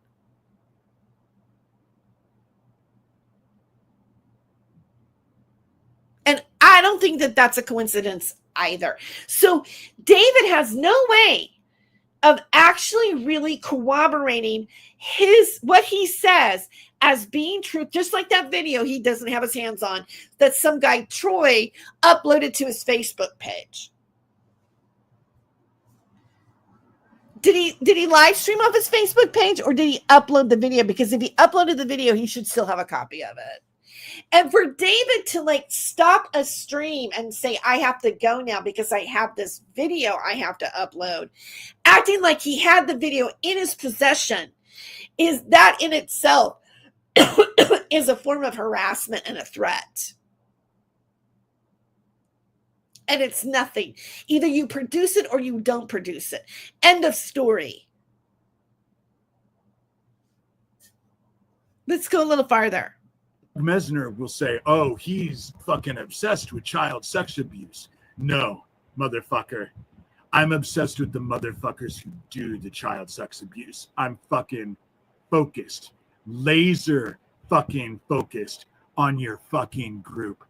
don't think that that's a coincidence either. So David has no way of actually really corroborating what he says as being true, just like that video he doesn't have his hands on that some guy Troy uploaded to his Facebook page. Did he live stream off his Facebook page, or did he upload the video? Because if he uploaded the video, he should still have a copy of it. And for David to like stop a stream and say, I have to go now because I have this video I have to upload, acting like he had the video in his possession, is that in itself is a form of harassment and a threat. And it's nothing. Either you produce it or you don't produce it. End of story. Let's go a little farther. Mesner will say, oh, he's fucking obsessed with child sex abuse. No, motherfucker. I'm obsessed with the motherfuckers who do the child sex abuse. I'm fucking focused, laser fucking focused on your fucking group.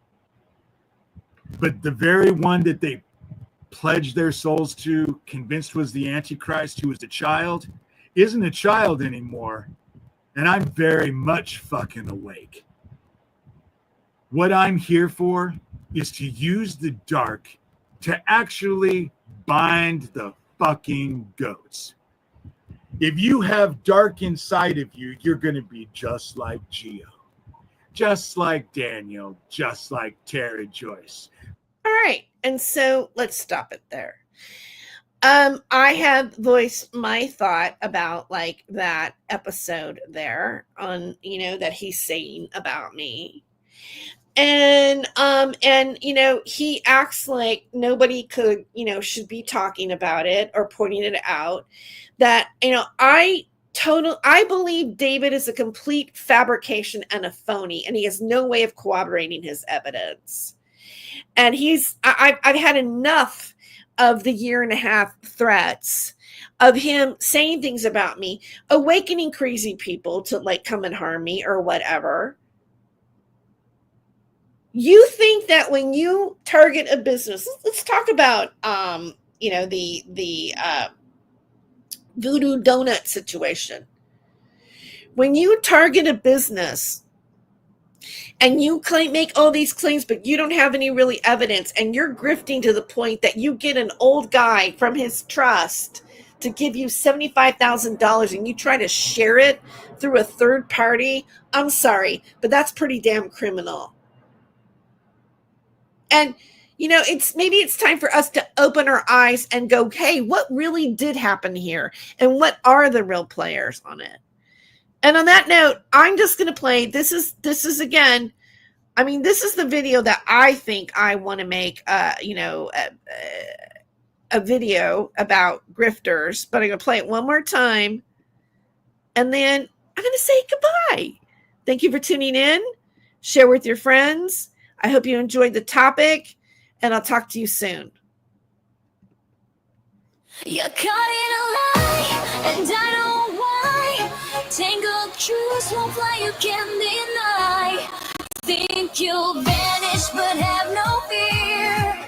But the very one that they pledged their souls to, convinced was the Antichrist, who was a child, isn't a child anymore. And I'm very much fucking awake. What I'm here for is to use the dark to actually bind the fucking goats. If you have dark inside of you, you're going to be just like Geo, just like Daniel, just like Tara Joyce. All right. And so let's stop it there. I have voiced my thought about like that episode there on, that he's saying about me. And he acts like nobody could, should be talking about it or pointing it out. That, I believe David is a complete fabrication and a phony, and he has no way of corroborating his evidence. And I've had enough of the 1.5 year threats of him saying things about me, awakening crazy people to like come and harm me or whatever. You think that when you target a business, let's talk about, the Voodoo Donut situation. When you target a business and you make all these claims, but you don't have any really evidence, and you're grifting to the point that you get an old guy from his trust to give you $75,000 and you try to share it through a third party, I'm sorry, but that's pretty damn criminal. And, it's time for us to open our eyes and go, hey, what really did happen here? And what are the real players on it? And on that note, I'm just going to play. This is again, this is the video that I think I want to make, a video about grifters, but I'm going to play it one more time. And then I'm going to say goodbye. Thank you for tuning in. Share with your friends. I hope you enjoyed the topic, and I'll talk to you soon. You're caught in a lie, and I know why. Tangled truths won't fly, you can't deny. Think you'll vanish, but have no fear.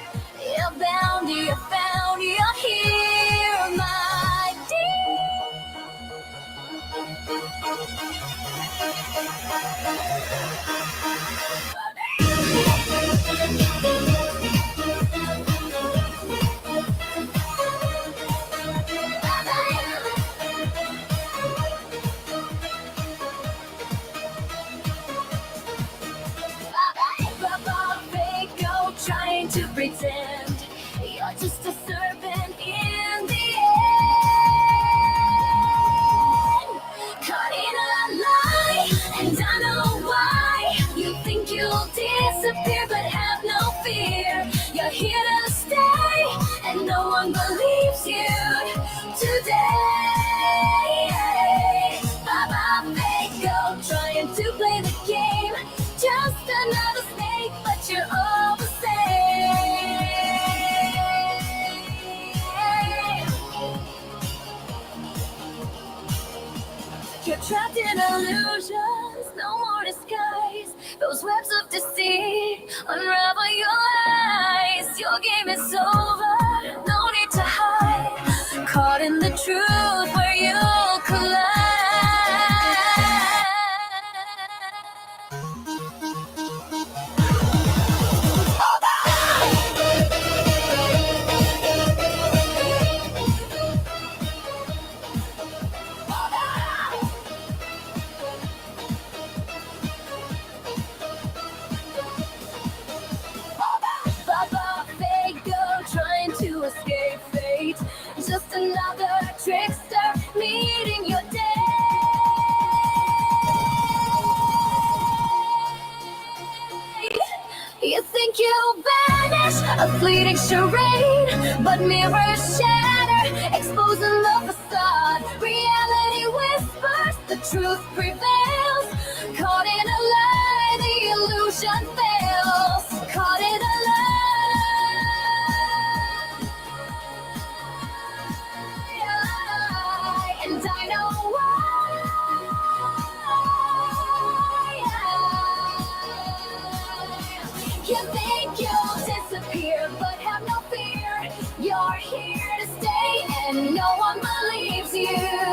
You're bound, you're found, you're here, my trying to pretend you're just a servant in the end. Caught in a lie, and I know why. You think you'll disappear, but have no fear. You're here to stay, and no one believes you today. Bye-bye, fake, go trying to play the game. Just another snake, but you're all the same. You're trapped in illusions, no more disguise. Those webs of deceit unravel your life. a fleeting charade, but mirrors shatter, exposing the facade. Reality whispers, the truth prevails. Caught in a lie, the illusion fails. Caught in a lie, and I know why. You think you'll disappear, but have no fear. You're here to stay, and no one believes you.